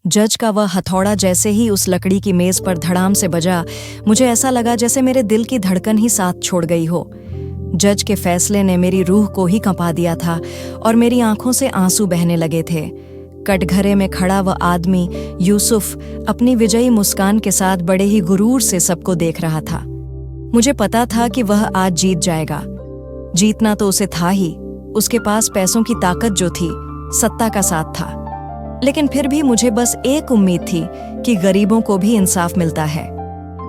जज का वह हथौड़ा जैसे ही उस लकड़ी की मेज पर धड़ाम से बजा, मुझे ऐसा लगा जैसे मेरे दिल की धड़कन ही साथ छोड़ गई हो। जज के फैसले ने मेरी रूह को ही कंपा दिया था और मेरी आंखों से आंसू बहने लगे थे। कटघरे में खड़ा वह आदमी यूसुफ अपनी विजयी मुस्कान के साथ बड़े ही गुरूर से सबको देख रहा था। मुझे पता था कि वह आज जीत जाएगा। जीतना तो उसे था ही, उसके पास पैसों की ताकत जो थी, सत्ता का साथ था। लेकिन फिर भी मुझे बस एक उम्मीद थी कि गरीबों को भी इंसाफ मिलता है।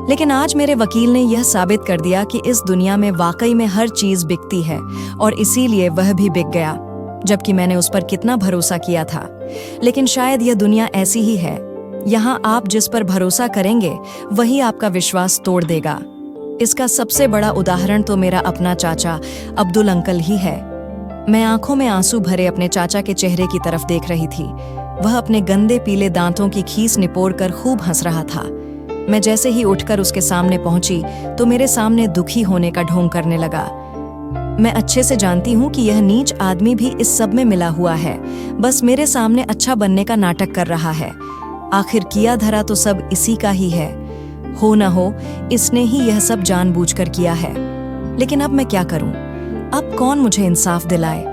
लेकिन आज मेरे वकील ने यह साबित कर दिया कि इस दुनिया में वाकई में हर चीज बिकती है और इसीलिए वह भी बिक गया, जबकि मैंने उस पर कितना भरोसा किया था। लेकिन शायद यह दुनिया ऐसी ही है, यहाँ आप जिस पर भरोसा करेंगे वही आपका विश्वास तोड़ देगा। इसका सबसे बड़ा उदाहरण तो मेरा अपना चाचा अब्दुल अंकल ही है। मैं आंखों में आंसू भरे अपने चाचा के चेहरे की तरफ देख रही थी। वह अपने गंदे पीले दांतों की खीस निपोड़कर खूब हंस रहा था। मैं जैसे ही उठकर उसके सामने पहुंची तो मेरे सामने दुखी होने का ढोंग करने लगा। मैं अच्छे से जानती हूँ कि यह नीच आदमी भी इस सब में मिला हुआ है, बस मेरे सामने अच्छा बनने का नाटक कर रहा है। आखिर किया धरा तो सब इसी का ही है। हो न हो इसने ही यह सब जानबूझकर किया है। लेकिन अब मैं क्या करूं? अब कौन मुझे इंसाफ दिलाए?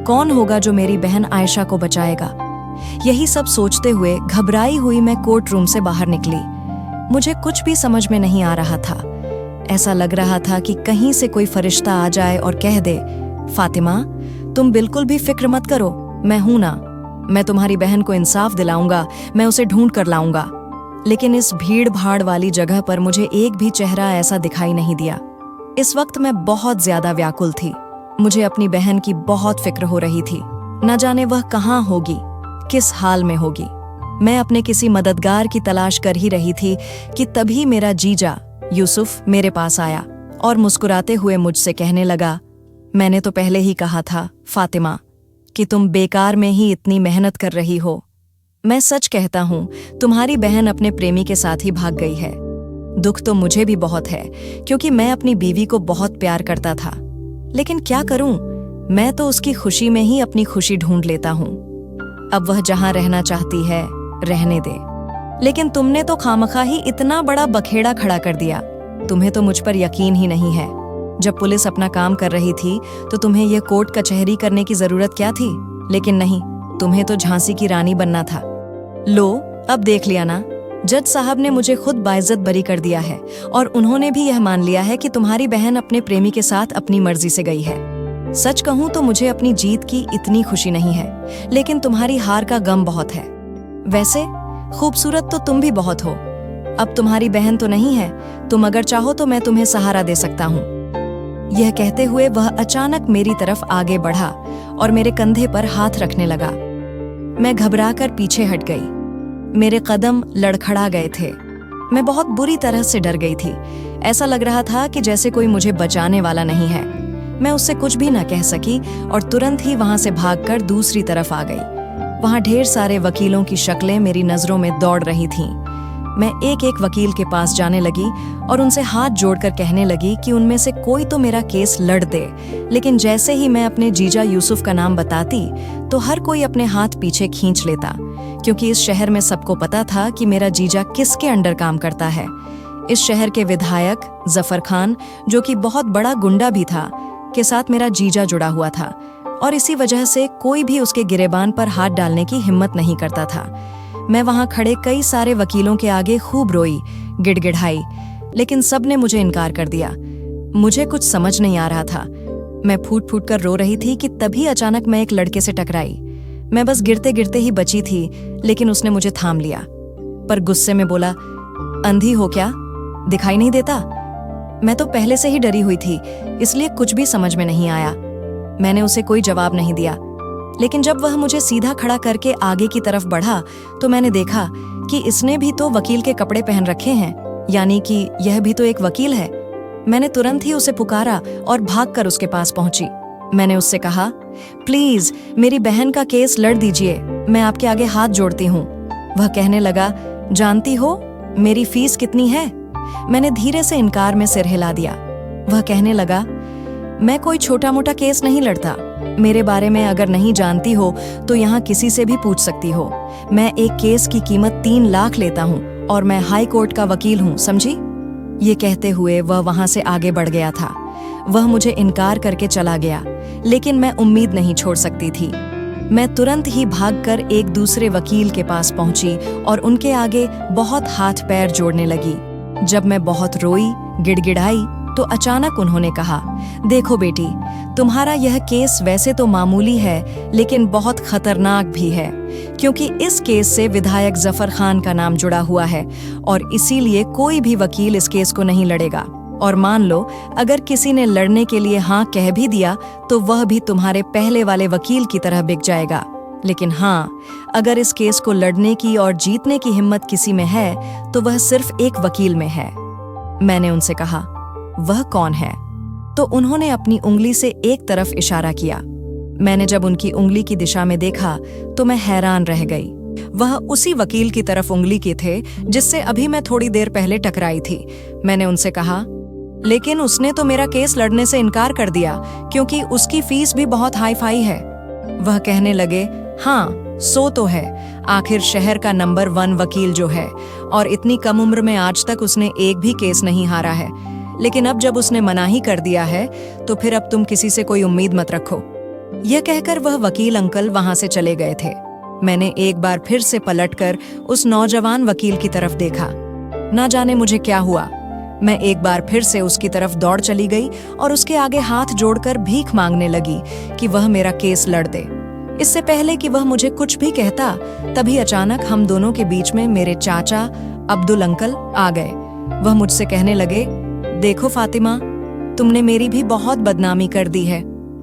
कौन होगा जो मेरी बहन आयशा को बचाएगा? यही सब सोचते हुए घबराई हुई मैं कोर्ट रूम से बाहर निकली। मुझे कुछ भी समझ में नहीं आ रहा था। ऐसा लग रहा था कि कहीं से कोई फरिश्ता आ जाए और कह दे, फातिमा, तुम बिल्कुल भी फिक्र मत करो, मैं हूं ना, मैं तुम्हारी बहन को इंसाफ दिलाऊंगा, मैं उसे ढूंढ कर लाऊंगा। लेकिन इस भीड़ भाड़ वाली जगह पर मुझे एक भी चेहरा ऐसा दिखाई नहीं दिया। इस वक्त मैं बहुत ज्यादा व्याकुल थी। मुझे अपनी बहन की बहुत फिक्र हो रही थी। न जाने वह कहाँ होगी, किस हाल में होगी। मैं अपने किसी मददगार की तलाश कर ही रही थी कि तभी मेरा जीजा यूसुफ मेरे पास आया और मुस्कुराते हुए मुझसे कहने लगा, मैंने तो पहले ही कहा था फातिमा कि तुम बेकार में ही इतनी मेहनत कर रही हो। मैं सच कहता हूं, तुम्हारी बहन अपने प्रेमी के साथ ही भाग गई है। दुख तो मुझे भी बहुत है क्योंकि मैं अपनी बीवी को बहुत प्यार करता था। लेकिन क्या करूं, मैं तो उसकी खुशी में ही अपनी खुशी ढूंढ लेता हूं। अब वह जहां रहना चाहती है रहने दे। लेकिन तुमने तो खामखा ही इतना बड़ा बखेड़ा खड़ा कर दिया। तुम्हें तो मुझ पर यकीन ही नहीं है। जब पुलिस अपना काम कर रही थी तो तुम्हें यह कोर्ट कचहरी करने की जरूरत क्या थी? लेकिन नहीं, तुम्हें तो झांसी की रानी बनना था। लो, अब देख लिया ना, जज साहब ने मुझे खुद बाइज्जत बरी कर दिया है और उन्होंने भी यह मान लिया है कि तुम्हारी बहन अपने प्रेमी के साथ अपनी मर्जी से गई है। सच कहूं तो मुझे अपनी जीत की इतनी खुशी नहीं है, लेकिन तुम्हारी हार का गम बहुत है। वैसे खूबसूरत तो तुम भी बहुत हो। अब तुम्हारी बहन तो नहीं है, तुम अगर चाहो तो मैं तुम्हें सहारा दे सकता हूँ। यह कहते हुए वह अचानक मेरी तरफ आगे बढ़ा और मेरे कंधे पर हाथ रखने लगा। मैं घबराकर पीछे हट गई। मेरे कदम लड़खड़ा गए थे। मैं बहुत बुरी तरह से डर गई थी। ऐसा लग रहा था कि जैसे कोई मुझे बचाने वाला नहीं है। मैं उससे कुछ भी न कह सकी और तुरंत ही वहां से भागकर दूसरी तरफ आ गई। वहां ढेर सारे वकीलों की शक्लें मेरी नजरों में दौड़ रही थीं। मैं एक एक वकील के पास जाने लगी और उनसे हाथ जोड़कर कहने लगी कि उनमें से कोई तो मेरा केस लड़ दे। लेकिन जैसे ही मैं अपने जीजा यूसुफ का नाम बताती तो हर कोई अपने हाथ पीछे खींच लेता, क्योंकि इस शहर में सबको पता था कि मेरा जीजा किसके अंडर काम करता है। इस शहर के विधायक जफर खान, जो कि बहुत बड़ा गुंडा भी था, के साथ मेरा जीजा जुड़ा हुआ था और इसी वजह से कोई भी उसके गिरेबान पर हाथ डालने की हिम्मत नहीं करता था। मैं वहां खड़े कई सारे वकीलों के आगे खूब रोई, गिड़गिड़ाई, लेकिन सब ने मुझे इनकार कर दिया। मुझे कुछ समझ नहीं आ रहा था। मैं फूट फूट कर रो रही थी कि तभी अचानक मैं एक लड़के से टकराई। मैं बस गिरते गिरते ही बची थी, लेकिन उसने मुझे थाम लिया, पर गुस्से में बोला, अंधी हो क्या, दिखाई नहीं देता? मैं तो पहले से ही डरी हुई थी, इसलिए कुछ भी समझ में नहीं आया। मैंने उसे कोई जवाब नहीं दिया। लेकिन जब वह मुझे सीधा खड़ा करके आगे की तरफ बढ़ा तो मैंने देखा कि इसने भी तो वकील के कपड़े पहन रखे हैं, यानी कि यह भी तो एक वकील है। मैंने तुरंत ही उसे पुकारा और भागकर उसके पास पहुंची। मैंने उससे कहा, प्लीज मेरी बहन का केस लड़ दीजिए, मैं आपके आगे हाथ जोड़ती हूँ। वह कहने लगा, जानती हो मेरी फीस कितनी है? मैंने धीरे से इनकार में सिर हिला दिया। वह कहने लगा, मैं कोई छोटा मोटा केस नहीं लड़ता, मेरे बारे में अगर नहीं जानती हो तो यहाँ किसी से भी पूछ सकती हो। मैं एक केस की कीमत 3 लाख लेता हूँ और मैं हाई कोर्ट का वकील हूँ, समझी? ये कहते हुए वह वहां से आगे बढ़ गया था। वह मुझे इनकार करके चला गया, लेकिन मैं उम्मीद नहीं छोड़ सकती थी। मैं तुरंत ही भागकर एक दूसरे वकील के पास पहुंची और उनके आगे बहुत हाथ पैर जोड़ने लगी। जब मैं बहुत रोई, गिड़गिड़ाई, तो अचानक उन्होंने कहा, देखो बेटी, तुम्हारा यह केस वैसे तो मामूली है, लेकिन बहुत खतरनाक भी है, क्योंकि इस केस से विधायक जफर खान का नाम जुड़ा हुआ है और इसीलिए कोई भी वकील इस केस को नहीं लड़ेगा। और मान लो अगर किसी ने लड़ने के लिए हाँ कह भी दिया तो वह भी तुम्हारे पहले वाले वकील की तरह बिक जाएगा। लेकिन हाँ, अगर इस केस को लड़ने की और जीतने की हिम्मत किसी में है तो वह सिर्फ एक वकील में है। मैंने उनसे कहा, वह कौन है? तो उन्होंने अपनी उंगली से एक तरफ इशारा किया। मैंने जब उनकी उंगली की दिशा में देखा तो मैं हैरान रह गई। वह उसी वकील की तरफ उंगली की थे जिससे अभी मैं थोड़ी देर पहले टकराई थी। मैंने उनसे कहा, लेकिन उसने तो मेरा केस लड़ने से इनकार कर दिया क्योंकि उसकी फीस भी बहुत हाई फाई है। वह कहने लगे, हाँ सो तो है, आखिर शहर का नंबर 1 वकील जो है, और इतनी कम उम्र में आज तक उसने एक भी केस नहीं हारा है। लेकिन अब जब उसने मना ही कर दिया है तो फिर अब तुम किसी से कोई उम्मीद मत रखो। यह कहकर वह वकील अंकल वहां से चले गए थे। मैंने एक बार फिर से पलटकर उस नौजवान वकील की तरफ देखा। ना जाने मुझे क्या हुआ, मैं एक बार फिर से उसकी तरफ दौड़ चली गई और उसके आगे हाथ जोड़कर भीख मांगने लगी कि वह मेरा केस लड़ दे। इससे पहले कि वह मुझे कुछ भी कहता, तभी अचानक हम दोनों के बीच में मेरे चाचा अब्दुल अंकल आ गए। वह मुझसे कहने लगे, देखो फातिमा, तुमने मेरी भी बहुत बदनामी कर दी है।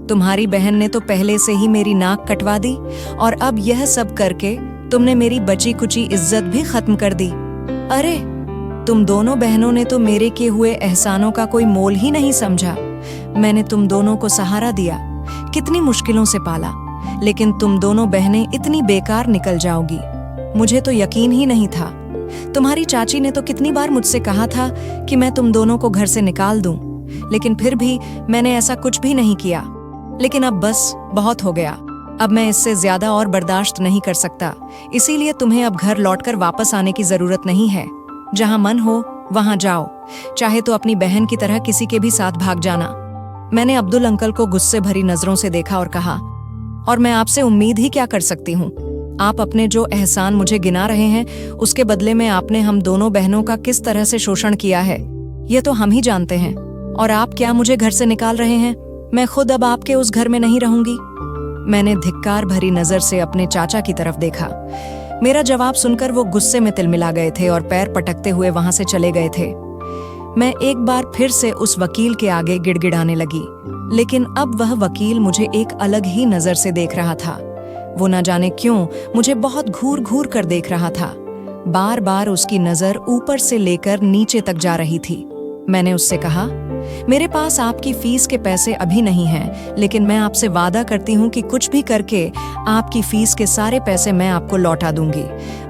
तुम्हारी बहन ने तो पहले से ही मेरी नाक कटवा दी और अब यह सब करके तुमने मेरी बची कुची इज्जत भी खत्म कर दी। अरे, तुम दोनों बहनों ने तो मेरे किए हुए एहसानों का कोई मोल ही नहीं समझा। मैंने तुम दोनों को सहारा दिया, कितनी मुश्किलों से पाला, लेकिन तुम दोनों बहनें इतनी बेकार निकल जाओगी, मुझे तो यकीन ही नहीं था। तुम्हारी चाची ने तो कितनी बार मुझसे कहा था कि मैं तुम दोनों को घर से निकाल दूं, लेकिन फिर भी मैंने ऐसा कुछ भी नहीं किया। लेकिन अब बस बहुत हो गया, अब मैं इससे ज्यादा और बर्दाश्त नहीं कर सकता। इसीलिए तुम्हें अब घर लौटकर वापस आने की जरूरत नहीं है। जहां मन हो वहां जाओ, चाहे तो अपनी बहन की तरह किसी के भी साथ भाग जाना। मैंने अब्दुल अंकल को गुस्से भरी नजरों से देखा और कहा, और मैं आपसे उम्मीद ही क्या कर सकती हूँ? आप अपने जो एहसान मुझे गिना रहे हैं, उसके बदले में आपने हम दोनों बहनों का किस तरह से शोषण किया है, यह तो हम ही जानते हैं। और आप क्या मुझे घर से निकाल रहे हैं? मैं खुद अब आपके उस घर में नहीं रहूंगी। मैंने धिक्कार भरी नजर से अपने चाचा की तरफ देखा। मेरा जवाब सुनकर वो गुस्से में तिलमिला गए थे और पैर पटकते हुए वहां से चले गए थे। मैं एक बार फिर से उस वकील के आगे गिड़गिड़ाने लगी, लेकिन अब वह वकील मुझे एक अलग ही नजर से देख रहा था। वो न जाने क्यों मुझे बहुत घूर घूर कर देख रहा था। बार बार उसकी नजर ऊपर से लेकर नीचे तक जा रही थी। मैंने उससे कहा, मेरे पास आपकी फीस के पैसे अभी नहीं हैं, लेकिन मैं आपसे वादा करती हूँ कि कुछ भी करके आपकी फीस के सारे पैसे मैं आपको लौटा दूंगी।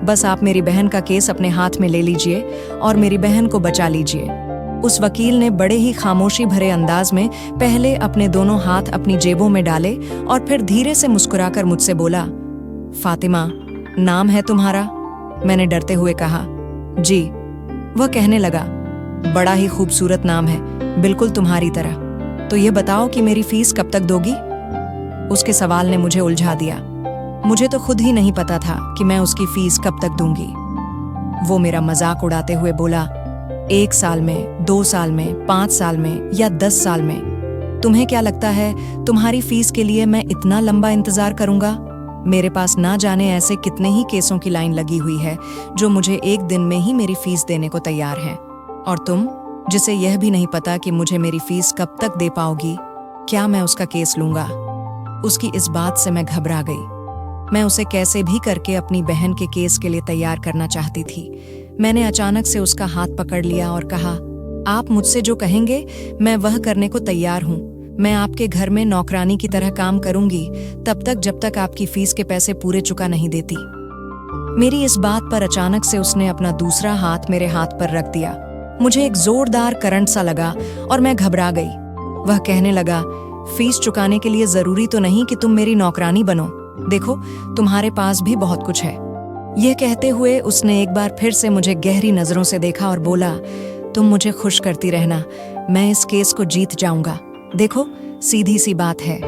बस आप मेरी बहन का केस अपने हाथ में ले लीजिए और मेरी बहन को बचा लीजिए। उस वकील ने बड़े ही खामोशी भरे अंदाज में पहले अपने दोनों हाथ अपनी जेबों में डाले और फिर धीरे से मुस्कुराकर मुझसे बोला, फातिमा, नाम है तुम्हारा? मैंने डरते हुए कहा, जी। वह कहने लगा, बड़ा ही खूबसूरत नाम है, बिल्कुल तुम्हारी तरह। तो ये बताओ कि मेरी फीस कब तक दोगी? उसके सवाल ने मुझे उलझा दिया। मुझे तो खुद ही नहीं पता था कि मैं उसकी फीस कब तक दूंगी। वो मेरा मजाक उड़ाते हुए बोला, 1 साल में, 2 साल में, 5 साल में या 10 साल में? तुम्हें क्या लगता है तुम्हारी फीस के लिए मैं इतना लंबा इंतजार करूंगा? मेरे पास ना जाने ऐसे कितने ही केसों की लाइन लगी हुई है जो मुझे एक दिन में ही मेरी फीस देने को तैयार हैं। और तुम, जिसे यह भी नहीं पता कि मुझे मेरी फीस कब तक दे पाओगी, क्या मैं उसका केस लूंगा? उसकी इस बात से मैं घबरा गई। मैं उसे कैसे भी करके अपनी बहन के केस के लिए तैयार करना चाहती थी। मैंने अचानक से उसका हाथ पकड़ लिया और कहा, आप मुझसे जो कहेंगे मैं वह करने को तैयार हूँ। मैं आपके घर में नौकरानी की तरह काम करूंगी तब तक जब तक आपकी फीस के पैसे पूरे चुका नहीं देती। मेरी इस बात पर अचानक से उसने अपना दूसरा हाथ मेरे हाथ पर रख दिया। मुझे एक जोरदार करंट सा लगा और मैं घबरा गई। वह कहने लगा, फीस चुकाने के लिए जरूरी तो नहीं कि तुम मेरी नौकरानी बनो। देखो, तुम्हारे पास भी बहुत कुछ है। यह कहते हुए उसने एक बार फिर से मुझे गहरी नजरों से देखा और बोला, तुम मुझे खुश करती रहना, मैं इस केस को जीत जाऊंगा। देखो, सीधी सी बात है,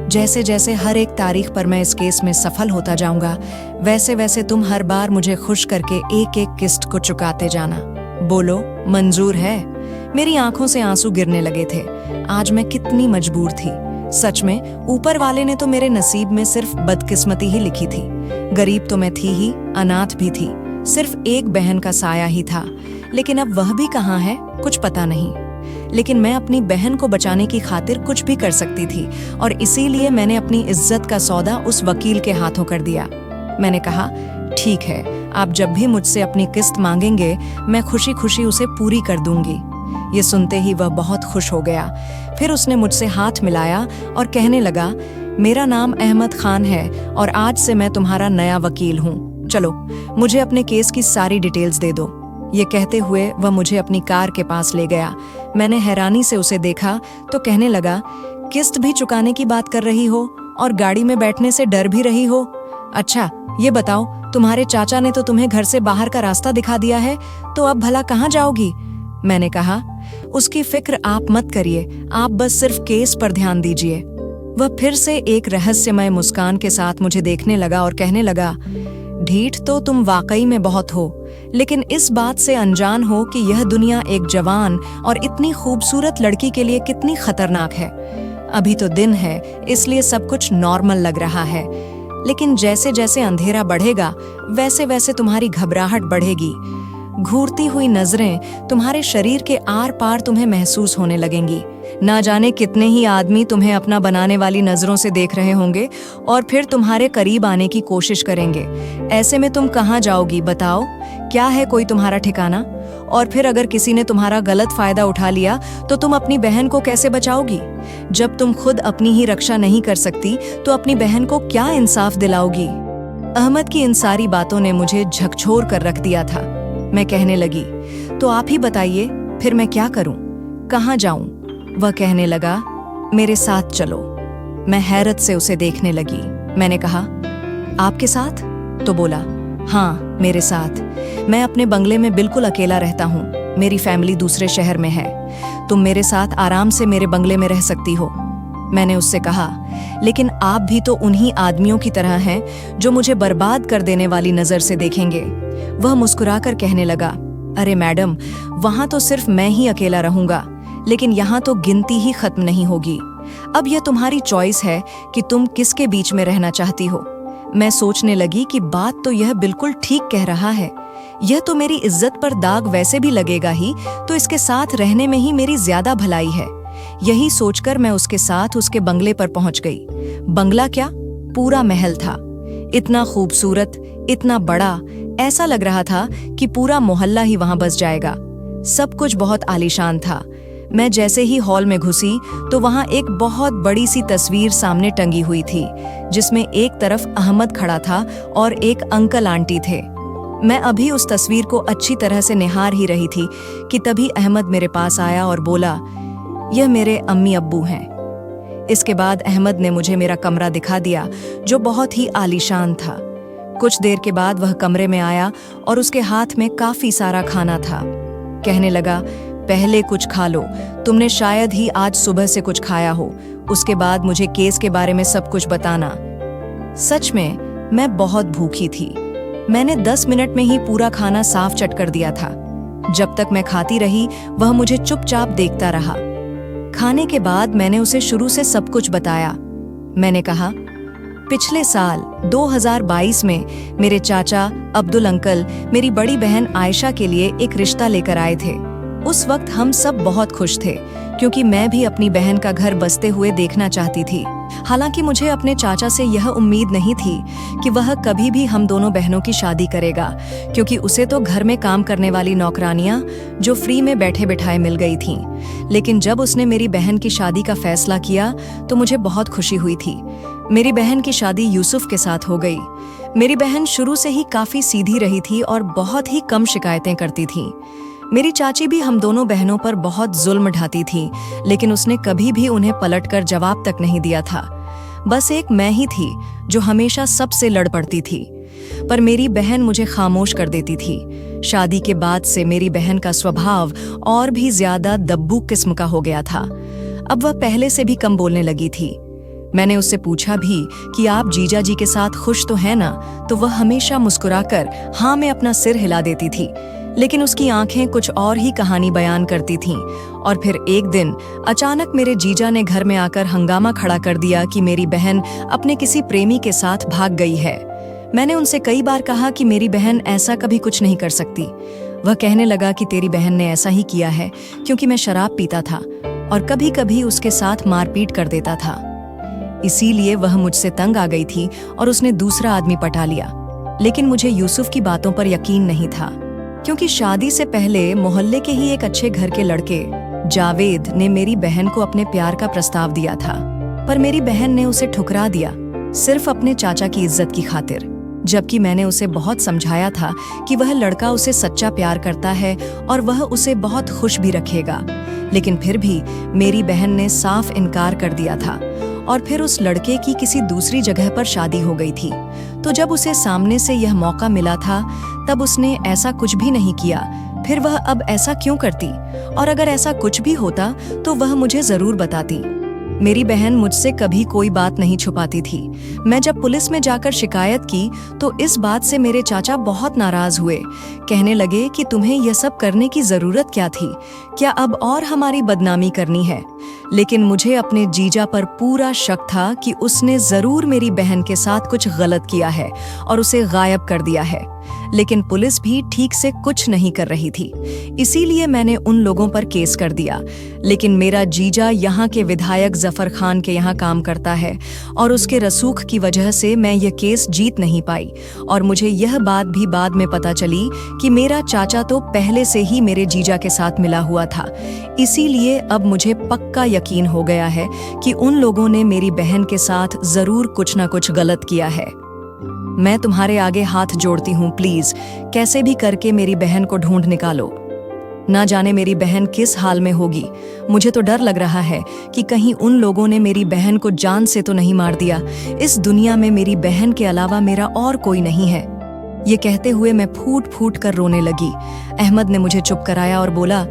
जैसे जैसे हर एक तारीख पर मैं इस केस में सफल होता जाऊंगा, वैसे वैसे तुम हर बार मुझे खुश करके एक एक किस्त को चुकाते जाना। बोलो, मंजूर है? मेरी आंखों से आंसू गिरने लगे थे। आज मैं कितनी मजबूर थी। सच में ऊपर वाले ने तो मेरे नसीब में सिर्फ बदकिस्मती ही लिखी थी। गरीब तो मैं थी ही, अनाथ भी थी, सिर्फ एक बहन का साया ही था। लेकिन अब वह भी कहाँ है, कुछ पता नहीं। लेकिन मैं अपनी बहन को बचाने की खातिर कुछ भी कर सकती थी, और इसीलिए मैंने अपनी इज्जत का सौदा उस वकील के हाथों कर दिया। मैंने कहा, ठीक है, आप जब भी मुझसे अपनी किस्त मांगेंगे, मैं खुशी खुशी उसे पूरी कर दूंगी। ये सुनते ही वह बहुत खुश हो गया। फिर उसने मुझसे हाथ मिलाया और कहने लगा, मेरा नाम अहमद खान है और आज से मैं तुम्हारा नया वकील हूँ। चलो, मुझे अपने केस की सारी डिटेल्स दे दो। ये कहते हुए वह मुझे अपनी कार के पास ले गया। मैंने हैरानी से उसे देखा तो कहने लगा, किस्त भी चुकाने की बात कर रही हो और गाड़ी में बैठने से डर भी रही हो? अच्छा, ये बताओ, तुम्हारे चाचा ने तो तुम्हें घर से बाहर का रास्ता दिखा दिया है, तो अब भला कहाँ जाओगी? मैंने कहा, उसकी फिक्र आप मत करिए, आप बस सिर्फ केस पर ध्यान दीजिए। वह फिर से एक रहस्यमय मुस्कान के साथ मुझे देखने लगा और कहने लगा, ढीठ तो तुम वाकई में बहुत हो, लेकिन इस बात से अनजान हो कि यह दुनिया एक जवान और इतनी खूबसूरत लड़की के लिए कितनी खतरनाक है। अभी तो दिन है, इसलिए सब कुछ नॉर्मल लग रहा है, लेकिन जैसे जैसे अंधेरा बढ़ेगा, वैसे वैसे तुम्हारी घबराहट बढ़ेगी। घूरती हुई नजरें तुम्हारे शरीर के आर पार तुम्हें महसूस होने लगेंगी। ना जाने कितने ही आदमी तुम्हें अपना बनाने वाली नजरों से देख रहे होंगे और फिर तुम्हारे करीब आने की कोशिश करेंगे। ऐसे में तुम कहाँ जाओगी, बताओ? क्या है कोई तुम्हारा ठिकाना? और फिर अगर किसी ने तुम्हारा गलत फायदा उठा लिया तो तुम अपनी बहन को कैसे बचाओगी? जब तुम खुद अपनी ही रक्षा नहीं कर सकती तो अपनी बहन को क्या इंसाफ दिलाओगी? अहमद की इन सारी बातों ने मुझे झकझोर कर रख दिया था। मैं कहने लगी, तो आप ही बताइए, फिर मैं क्या करूं, कहाँ जाऊं? वह कहने लगा, मेरे साथ चलो। मैं हैरत से उसे देखने लगी। मैंने कहा, आपके साथ? तो बोला, हाँ, मेरे साथ। मैं अपने बंगले में बिल्कुल अकेला रहता हूँ, मेरी फैमिली दूसरे शहर में है। तुम मेरे साथ आराम से मेरे बंगले में रह सकती हो। मैंने उससे कहा, लेकिन आप भी तो उन्हीं आदमियों की तरह हैं जो मुझे बर्बाद कर देने वाली नजर से देखेंगे। वह मुस्कुराकर कहने लगा, अरे मैडम, वहां तो सिर्फ मैं ही अकेला रहूंगा, लेकिन यहाँ तो गिनती ही खत्म नहीं होगी। अब यह तुम्हारी चॉइस है कि तुम किसके बीच में रहना चाहती हो। मैं सोचने लगी कि बात तो यह बिल्कुल ठीक कह रहा है। यह तो मेरी इज्जत पर दाग वैसे भी लगेगा ही, तो इसके साथ रहने में ही मेरी ज्यादा भलाई है। यही सोचकर मैं उसके साथ उसके बंगले पर पहुंच गई। बंगला क्या, पूरा महल था। इतना खूबसूरत, इतना बड़ा, ऐसा लग रहा था कि पूरा मोहल्ला ही वहां बस जाएगा। सब कुछ बहुत आलीशान था। मैं जैसे ही हॉल में घुसी तो वहां एक बहुत बड़ी सी तस्वीर सामने टंगी हुई थी, जिसमें एक तरफ अहमद खड़ा था और एक अंकल आंटी थे। मैं अभी उस तस्वीर को अच्छी तरह से निहार ही रही थी कि तभी अहमद मेरे पास आया और बोला, यह मेरे अम्मी अब्बू हैं। इसके बाद अहमद ने मुझे मेरा कमरा दिखा दिया, जो बहुत ही आलीशान था। कुछ देर के बाद वह कमरे में आया और उसके हाथ में काफी सारा खाना था। कहने लगा, पहले कुछ खा लो, तुमने शायद ही आज सुबह से कुछ खाया हो। उसके बाद मुझे केस के बारे में सब कुछ बताना। सच में मैं बहुत भूखी थी। मैंने 10 मिनट में ही पूरा खाना साफ चट कर दिया था। जब तक मैं खाती रही, वह मुझे चुपचाप देखता रहा। खाने के बाद मैंने उसे शुरू से सब कुछ बताया। मैंने कहा, पिछले साल 2022 में मेरे चाचा अब्दुल अंकल मेरी बड़ी बहन आयशा के लिए एक रिश्ता लेकर आए थे। उस वक्त हम सब बहुत खुश थे, क्योंकि मैं भी अपनी बहन का घर बसते हुए देखना चाहती थी। हालांकि मुझे अपने चाचा से यह उम्मीद नहीं थी कि वह कभी भी हम दोनों बहनों की शादी करेगा, क्योंकि उसे तो घर में काम करने वाली नौकरानियां जो फ्री में बैठे बिठाए मिल गई थीं। लेकिन जब उसने मेरी बहन की शादी का फैसला किया तो मुझे बहुत खुशी हुई थी। मेरी बहन की शादी यूसुफ के साथ हो गई। मेरी बहन शुरू से ही काफी सीधी रही थी और बहुत ही कम शिकायतें करती थी। मेरी चाची भी हम दोनों बहनों पर बहुत जुल्म ढाती थी, लेकिन उसने कभी भी उन्हें पलटकर जवाब तक नहीं दिया था। बस एक मैं ही थी जो हमेशा सबसे लड़ पड़ती थी, पर मेरी बहन मुझे खामोश कर देती थी। शादी के बाद से मेरी बहन का स्वभाव और भी ज्यादा दब्बू किस्म का हो गया था। अब वह पहले से भी कम बोलने लगी थी। मैंने उससे पूछा भी कि आप जीजा जी के साथ खुश तो हैं ना, तो वह हमेशा मुस्कुराकर हाँ में अपना सिर हिला देती थी, लेकिन उसकी आंखें कुछ और ही कहानी बयान करती थीं। और फिर एक दिन अचानक मेरे जीजा ने घर में आकर हंगामा खड़ा कर दिया कि मेरी बहन अपने किसी प्रेमी के साथ भाग गई है। मैंने उनसे कई बार कहा कि मेरी बहन ऐसा कभी कुछ नहीं कर सकती। वह कहने लगा कि तेरी बहन ने ऐसा ही किया है क्योंकि मैं शराब पीता था और कभी कभी उसके साथ मारपीट कर देता था, इसीलिए वह मुझसे तंग आ गई थी और उसने दूसरा आदमी पटा लिया। लेकिन मुझे यूसुफ की बातों पर यकीन नहीं था, क्योंकि शादी से पहले मोहल्ले के ही एक अच्छे घर के लड़के जावेद ने मेरी बहन को अपने प्यार का प्रस्ताव दिया था, पर मेरी बहन ने उसे ठुकरा दिया सिर्फ अपने चाचा की इज्जत की खातिर। जबकि मैंने उसे बहुत समझाया था कि वह लड़का उसे सच्चा प्यार करता है और वह उसे बहुत खुश भी रखेगा, लेकिन फिर भी मेरी बहन ने साफ इनकार कर दिया था और फिर उस लड़के की किसी दूसरी जगह पर शादी हो गई थी। तो जब उसे सामने से यह मौका मिला था तब उसने ऐसा कुछ भी नहीं किया। फिर वह अब ऐसा क्यों करती, और अगर ऐसा कुछ भी होता तो वह मुझे जरूर बताती। मेरी बहन मुझसे कभी कोई बात नहीं छुपाती थी। मैं जब पुलिस में जाकर शिकायत की तो इस बात से मेरे चाचा बहुत नाराज हुए। कहने लगे कि तुम्हें यह सब करने की जरूरत क्या थी, क्या अब और हमारी बदनामी करनी है। लेकिन मुझे अपने जीजा पर पूरा शक था कि उसने जरूर मेरी बहन के साथ कुछ गलत किया है और उसे गायब कर दिया है, लेकिन पुलिस भी ठीक से कुछ नहीं कर रही थी। इसीलिए मैंने उन लोगों पर केस कर दिया। लेकिन मेरा जीजा यहाँ के विधायक जफर खान के यहाँ काम करता है और उसके रसूख की वजह से मैं यह केस जीत नहीं पाई। और मुझे यह बात भी बाद में पता चली कि मेरा चाचा तो पहले से ही मेरे जीजा के साथ मिला हुआ था। इसीलिए अब मुझे पक्का यकीन हो गया है कि उन लोगों ने मेरी बहन के साथ जरूर कुछ ना कुछ गलत किया है। मैं तुम्हारे आगे हाथ जोड़ती हूँ, प्लीज कैसे भी करके मेरी बहन को ढूंढ निकालो। ना जाने मेरी बहन किस हाल में होगी। मुझे तो डर लग रहा है कि कहीं उन लोगों ने मेरी बहन को जान से तो नहीं मार दिया। इस दुनिया में मेरी बहन के अलावा मेरा और कोई नहीं है। ये कहते हुए मैं फूट फूट कर रोने लगी। अहमद ने मुझे चुप कराया और बोला,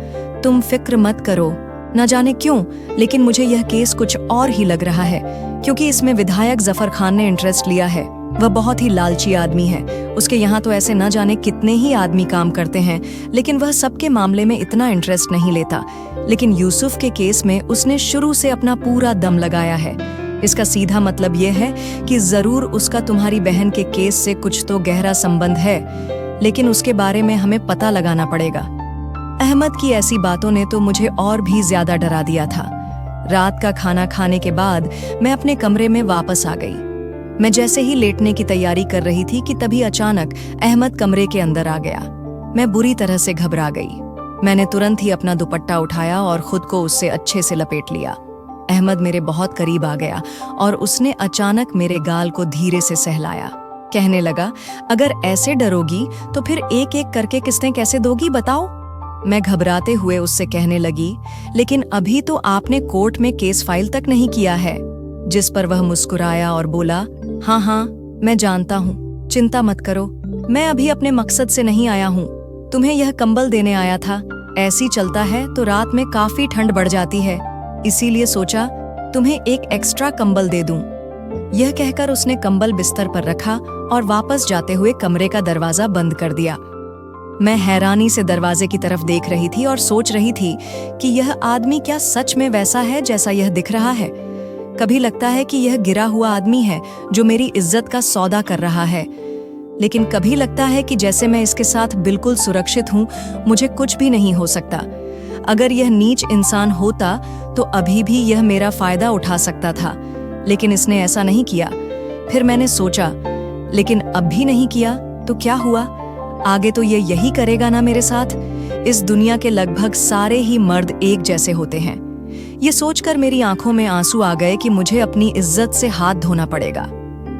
तुम फिक्र मत करो। न जाने क्यों, लेकिन मुझे यह केस कुछ और ही लग रहा है, क्योंकि इसमें विधायक जफर खान ने इंटरेस्ट लिया है। वह बहुत ही लालची आदमी है। उसके यहाँ तो ऐसे न जाने कितने ही आदमी काम करते हैं, लेकिन वह सबके मामले में इतना इंटरेस्ट नहीं लेता। लेकिन यूसुफ के केस में उसने शुरू से अपना पूरा दम लगाया है। इसका सीधा मतलब यह है कि जरूर उसका तुम्हारी बहन के केस से कुछ तो गहरा संबंध है, लेकिन उसके बारे में हमें पता लगाना पड़ेगा। अहमद की ऐसी बातों ने तो मुझे और भी ज्यादा डरा दिया था। रात का खाना खाने के बाद मैं अपने कमरे में वापस आ गई। मैं जैसे ही लेटने की तैयारी कर रही थी कि तभी अचानक अहमद कमरे के अंदर आ गया। मैं बुरी तरह से घबरा गई। मैंने तुरंत ही अपना दुपट्टा उठाया और खुद को उससे अच्छे से लपेट लिया। अहमद मेरे बहुत करीब आ गया और उसने अचानक मेरे गाल को धीरे से सहलाया। कहने लगा, अगर ऐसे डरोगी तो फिर एक एक करके किस्तें कैसे दोगी, बताओ। मैं घबराते हुए उससे कहने लगी, लेकिन अभी तो आपने कोर्ट में केस फाइल तक नहीं किया है। जिस पर वह मुस्कुराया और बोला, हाँ हाँ मैं जानता हूँ, चिंता मत करो। मैं अभी अपने मकसद से नहीं आया हूँ, तुम्हें यह कंबल देने आया था। ऐसी चलता है तो रात में काफी ठंड बढ़ जाती है, इसीलिए सोचा तुम्हें एक एक्स्ट्रा कंबल दे दूं। यह कहकर उसने कंबल बिस्तर पर रखा और वापस जाते हुए कमरे का दरवाजा बंद कर दिया। मैं हैरानी से दरवाजे की तरफ देख रही थी और सोच रही थी कि यह आदमी क्या सच में वैसा है जैसा यह दिख रहा है। कभी लगता है कि यह गिरा हुआ आदमी है जो मेरी इज्जत का सौदा कर रहा है, लेकिन कभी लगता है कि जैसे मैं इसके साथ बिल्कुल सुरक्षित हूँ, मुझे कुछ भी नहीं हो सकता। अगर यह नीच इंसान होता तो अभी भी यह मेरा फायदा उठा सकता था, लेकिन इसने ऐसा नहीं किया। फिर मैंने सोचा, लेकिन अब भी नहीं किया तो क्या हुआ, आगे तो ये यही करेगा ना मेरे साथ। इस दुनिया के लगभग सारे ही मर्द एक जैसे होते हैं। ये सोचकर मेरी आंखों में आंसू आ गए कि मुझे अपनी इज्जत से हाथ धोना पड़ेगा।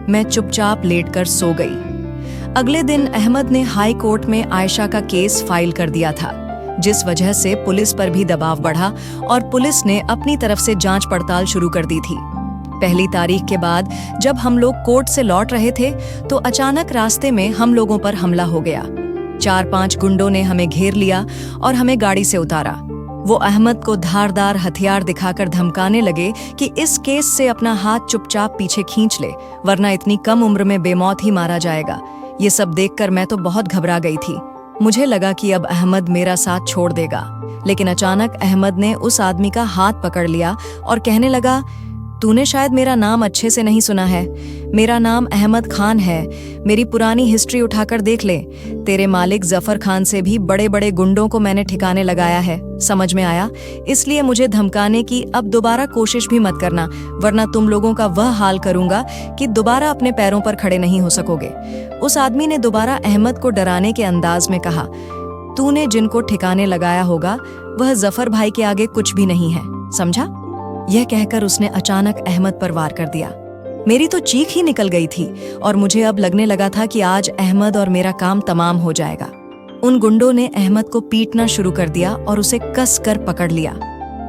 मैं चुपचाप लेटकर सो गई। अगले दिन अहमद ने हाई कोर्ट में आयशा का केस फाइल कर दिया था, जिस वजह से पुलिस पर भी दबाव बढ़ा और पुलिस ने अपनी तरफ से जांच पड़ताल शुरू कर दी थी। पहली तारीख के बाद जब हम लोग कोर्ट से लौट रहे थे तो अचानक रास्ते में हम लोगों पर हमला हो गया। 4-5 गुंडों ने हमें घेर लिया और हमें गाड़ी से उतारा। वो अहमद को धारदार हथियार दिखाकर धमकाने लगे कि इस केस से अपना हाथ चुपचाप पीछे खींच ले, वरना इतनी कम उम्र में बेमौत ही मारा जाएगा। ये सब देखकर मैं तो बहुत घबरा गई थी। मुझे लगा कि अब अहमद मेरा साथ छोड़ देगा, लेकिन अचानक अहमद ने उस आदमी का हाथ पकड़ लिया और कहने लगा, तूने शायद मेरा नाम अच्छे से नहीं सुना है। मेरा नाम अहमद खान है। मेरी पुरानी हिस्ट्री उठाकर देख ले। तेरे मालिक जफर खान से भी बड़े बड़े गुंडों को मैंने ठिकाने लगाया है, समझ में आया? इसलिए मुझे धमकाने की अब दोबारा कोशिश भी मत करना, वरना तुम लोगों का वह हाल करूंगा कि दोबारा अपने पैरों पर खड़े नहीं हो सकोगे। उस आदमी ने दोबारा अहमद को डराने के अंदाज में कहा, तूने जिनको ठिकाने लगाया होगा वह जफर भाई के आगे कुछ भी नहीं है, समझा? यह कहकर उसने अचानक अहमद पर वार कर दिया। मेरी तो चीख ही निकल गई थी और मुझे अब लगने लगा था कि आज अहमद और मेरा काम तमाम हो जाएगा। उन गुंडों ने अहमद को पीटना शुरू कर दिया और उसे कस कर पकड़ लिया,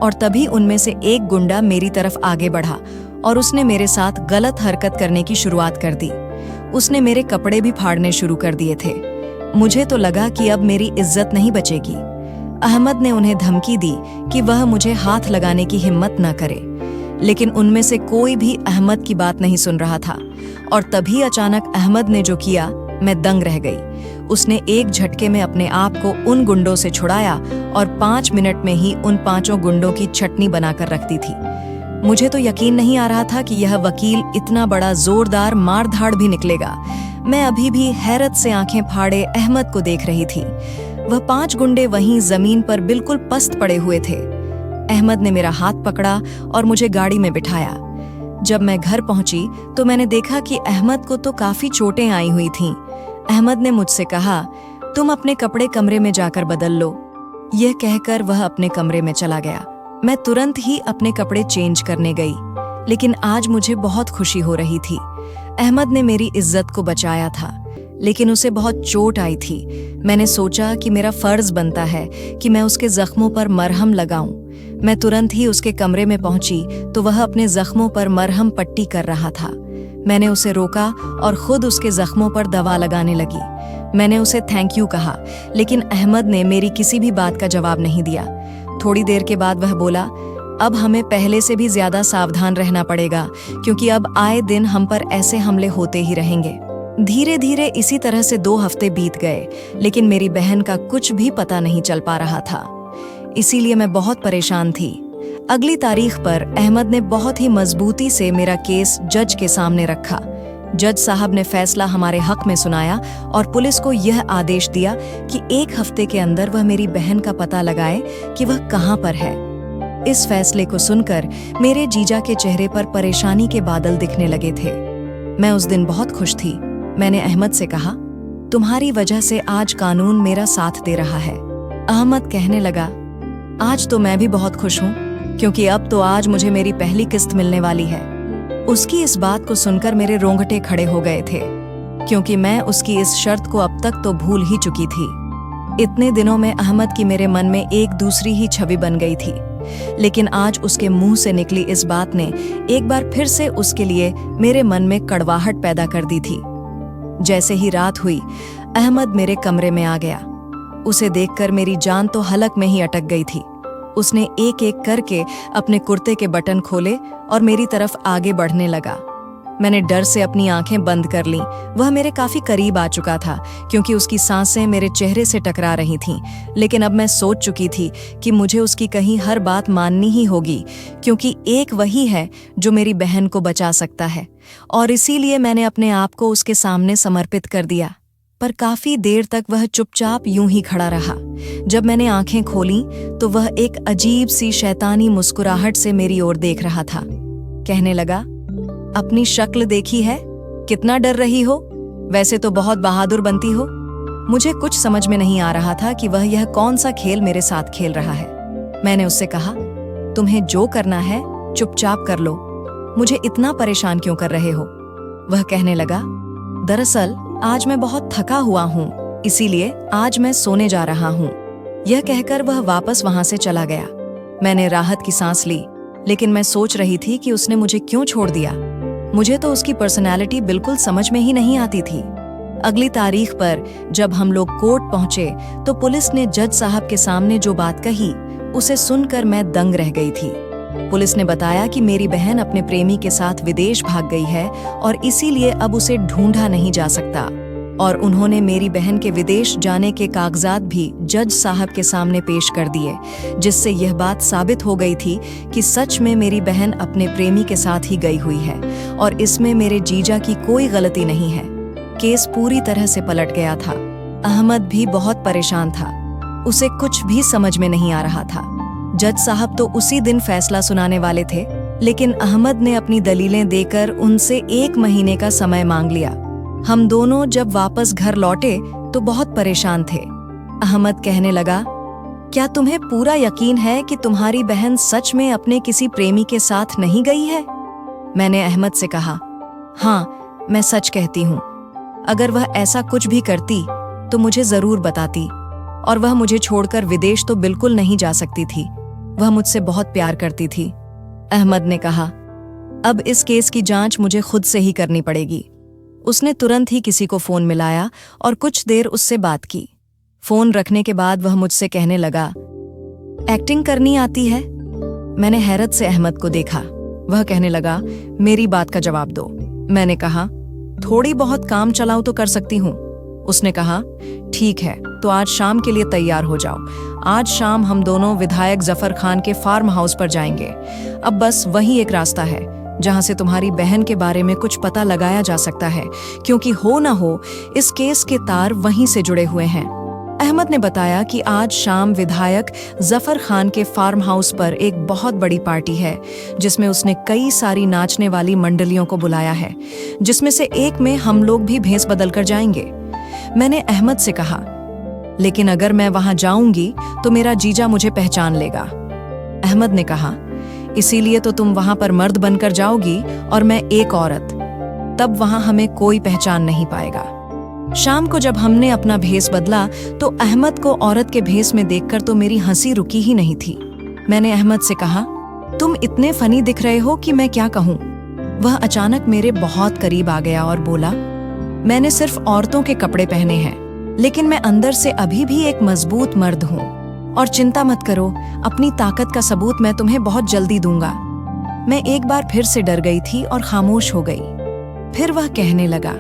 और तभी उनमें से एक गुंडा मेरी तरफ आगे बढ़ा और उसने मेरे साथ गलत हरकत करने की शुरुआत कर दी। उसने मेरे कपड़े भी फाड़ने शुरू कर दिए थे। मुझे तो लगा कि अब मेरी इज्जत नहीं बचेगी। अहमद ने उन्हें धमकी दी कि वह मुझे हाथ लगाने की हिम्मत न करे, लेकिन उनमें से कोई भी अहमद की बात नहीं सुन रहा था। और तभी अचानक अहमद ने जो किया, मैं दंग रह गई। उसने एक झटके में अपने आप को उन गुंडों से छुड़ाया और 5 मिनट में ही उन 5 गुंडों की चटनी बनाकर रख दी थी। मुझे तो यकीन नहीं आ रहा था कि यह वकील इतना बड़ा जोरदार मारधाड़ भी निकलेगा। मैं अभी भी हैरत से आंखें फाड़े अहमद को देख रही थी। वह 5 गुंडे वहीं जमीन पर बिल्कुल पस्त पड़े हुए थे। अहमद ने मेरा हाथ पकड़ा और मुझे गाड़ी में बिठाया। जब मैं घर पहुंची तो मैंने देखा कि अहमद को तो काफी चोटें आई हुई थीं। अहमद ने मुझसे कहा, तुम अपने कपड़े कमरे में जाकर बदल लो। यह कहकर वह अपने कमरे में चला गया। मैं तुरंत ही अपने कपड़े चेंज करने गई, लेकिन आज मुझे बहुत खुशी हो रही थी। अहमद ने मेरी इज्जत को बचाया था, लेकिन उसे बहुत चोट आई थी। मैंने सोचा कि मेरा फर्ज बनता है कि मैं उसके जख्मों पर मरहम लगाऊं। मैं तुरंत ही उसके कमरे में पहुंची तो वह अपने जख्मों पर मरहम पट्टी कर रहा था। मैंने उसे रोका और खुद उसके जख्मों पर दवा लगाने लगी। मैंने उसे थैंक यू कहा, लेकिन अहमद ने मेरी किसी भी बात का जवाब नहीं दिया। थोड़ी देर के बाद वह बोला, अब हमें पहले से भी ज्यादा सावधान रहना पड़ेगा, क्योंकि अब आए दिन हम पर ऐसे हमले होते ही रहेंगे। धीरे धीरे इसी तरह से 2 हफ्ते बीत गए, लेकिन मेरी बहन का कुछ भी पता नहीं चल पा रहा था। इसीलिए मैं बहुत परेशान थी। अगली तारीख पर अहमद ने बहुत ही मजबूती से मेरा केस जज के सामने रखा। जज साहब ने फैसला हमारे हक में सुनाया और पुलिस को यह आदेश दिया कि 1 हफ्ते के अंदर वह मेरी बहन का पता लगाए कि वह कहाँ पर है। इस फैसले को सुनकर मेरे जीजा के चेहरे पर परेशानी के बादल दिखने लगे थे। मैं उस दिन बहुत खुश थी। मैंने अहमद से कहा, तुम्हारी वजह से आज कानून मेरा साथ दे रहा है। अहमद कहने लगा, आज तो मैं भी बहुत खुश हूँ, क्योंकि अब तो आज मुझे मेरी पहली किस्त मिलने वाली है। उसकी इस बात को सुनकर मेरे रोंगटे खड़े हो गए थे, क्योंकि मैं उसकी इस शर्त को अब तक तो भूल ही चुकी थी। इतने दिनों में अहमद की मेरे मन में एक दूसरी ही छवि बन गई थी, लेकिन आज उसके मुंह से निकली इस बात ने एक बार फिर से उसके लिए मेरे मन में कड़वाहट पैदा कर दी थी। जैसे ही रात हुई, अहमद मेरे कमरे में आ गया। उसे देखकर मेरी जान तो हलक में ही अटक गई थी। उसने एक एक करके अपने कुर्ते के बटन खोले और मेरी तरफ आगे बढ़ने लगा। मैंने डर से अपनी आंखें बंद कर लीं। वह मेरे काफी करीब आ चुका था, क्योंकि उसकी सांसें मेरे चेहरे से टकरा रही थीं। लेकिन अब मैं सोच चुकी थी कि मुझे उसकी कहीं हर बात माननी ही होगी, क्योंकि एक वही है जो मेरी बहन को बचा सकता है, और इसीलिए मैंने अपने आप को उसके सामने समर्पित कर दिया। पर काफी देर तक वह चुपचाप यूं ही खड़ा रहा। जब मैंने आंखें खोलीं तो वह एक अजीब सी शैतानी मुस्कुराहट से मेरी ओर देख रहा था। कहने लगा, अपनी शक्ल देखी है? कितना डर रही हो? वैसे तो बहुत बहादुर बनती हो। मुझे कुछ समझ में नहीं आ रहा था कि वह यह कौन सा खेल मेरे साथ खेल रहा है। मैंने उससे कहा, तुम्हें जो करना है चुपचाप कर लो, मुझे इतना परेशान क्यों कर रहे हो? वह कहने लगा, दरअसल आज मैं बहुत थका हुआ हूँ, इसीलिए आज मैं सोने जा रहा हूँ। यह कहकर वह वापस वहां से चला गया। मैंने राहत की सांस ली, लेकिन मैं सोच रही थी कि उसने मुझे क्यों छोड़ दिया। मुझे तो उसकी पर्सनैलिटी बिल्कुल समझ में ही नहीं आती थी। अगली तारीख पर जब हम लोग कोर्ट पहुंचे तो पुलिस ने जज साहब के सामने जो बात कही उसे सुनकर मैं दंग रह गई थी। पुलिस ने बताया कि मेरी बहन अपने प्रेमी के साथ विदेश भाग गई है और इसीलिए अब उसे ढूंढा नहीं जा सकता, और उन्होंने मेरी बहन के विदेश जाने के कागजात भी जज साहब के सामने पेश कर दिए, जिससे यह बात साबित हो गई थी कि सच में मेरी बहन अपने प्रेमी के साथ ही गई हुई है और इसमें मेरे जीजा की कोई गलती नहीं है। केस पूरी तरह से पलट गया था। अहमद भी बहुत परेशान था। उसे कुछ भी समझ में नहीं आ रहा था। जज साहब तो उसी दिन फैसला सुनाने वाले थे, लेकिन अहमद ने अपनी दलीलें देकर उनसे 1 महीने का समय मांग लिया। हम दोनों जब वापस घर लौटे तो बहुत परेशान थे। अहमद कहने लगा, क्या तुम्हें पूरा यकीन है कि तुम्हारी बहन सच में अपने किसी प्रेमी के साथ नहीं गई है? मैंने अहमद से कहा, हाँ, मैं सच कहती हूँ। अगर वह ऐसा कुछ भी करती तो मुझे जरूर बताती, और वह मुझे छोड़कर विदेश तो बिल्कुल नहीं जा सकती थी। वह मुझसे बहुत प्यार करती थी। अहमद ने कहा, अब इस केस की जांच मुझे खुद से ही करनी पड़ेगी। उसने तुरंत ही किसी को फोन मिलाया और कुछ देर उससे बात की। फोन रखने के बाद वह मुझसे कहने लगा, एक्टिंग करनी आती है? मैंने हैरत से अहमद को देखा। वह कहने लगा, मेरी बात का जवाब दो। मैंने कहा, थोड़ी बहुत काम चलाओ तो कर सकती हूँ। उसने कहा, ठीक है, तो आज शाम के लिए तैयार हो जाओ। आज शाम हम दोनों विधायक जफर खान के फार्म हाउस पर जाएंगे। अब बस वही एक रास्ता है जहां से तुम्हारी बहन के बारे में कुछ पता लगाया जा सकता है, क्योंकि हो ना हो इस केस के तार वहीं से जुड़े हुए हैं। अहमद ने बताया कि आज शाम विधायक जफर खान के फार्म हाउस पर एक बहुत बड़ी पार्टी है, जिसमें उसने कई सारी नाचने वाली मंडलियों को बुलाया है, जिसमें से एक में हम लोग भी भेस बदल कर जाएंगे। मैंने अहमद से कहा, लेकिन अगर मैं वहां जाऊंगी तो मेरा जीजा मुझे पहचान लेगा। अहमद ने कहा, इसीलिए तो तुम वहां पर मर्द बनकर जाओगी और मैं एक औरत, तब वहां हमें कोई पहचान नहीं पाएगा। शाम को जब हमने अपना भेस बदला तो अहमद को औरत के भेस में देखकर तो मेरी हंसी रुकी ही नहीं थी। मैंने अहमद से कहा, तुम इतने फनी दिख रहे हो कि मैं क्या कहूँ। वह अचानक मेरे बहुत करीब आ गया और बोला, मैंने सिर्फ औरतों के कपड़े पहने हैं, लेकिन मैं अंदर से अभी भी एक मजबूत मर्द हूँ, और चिंता मत करो, अपनी ताकत का सबूत मैं तुम्हें बहुत जल्दी दूंगा। मैं एक बार फिर से डर गई थी और खामोश हो गई। फिर वह कहने लगा,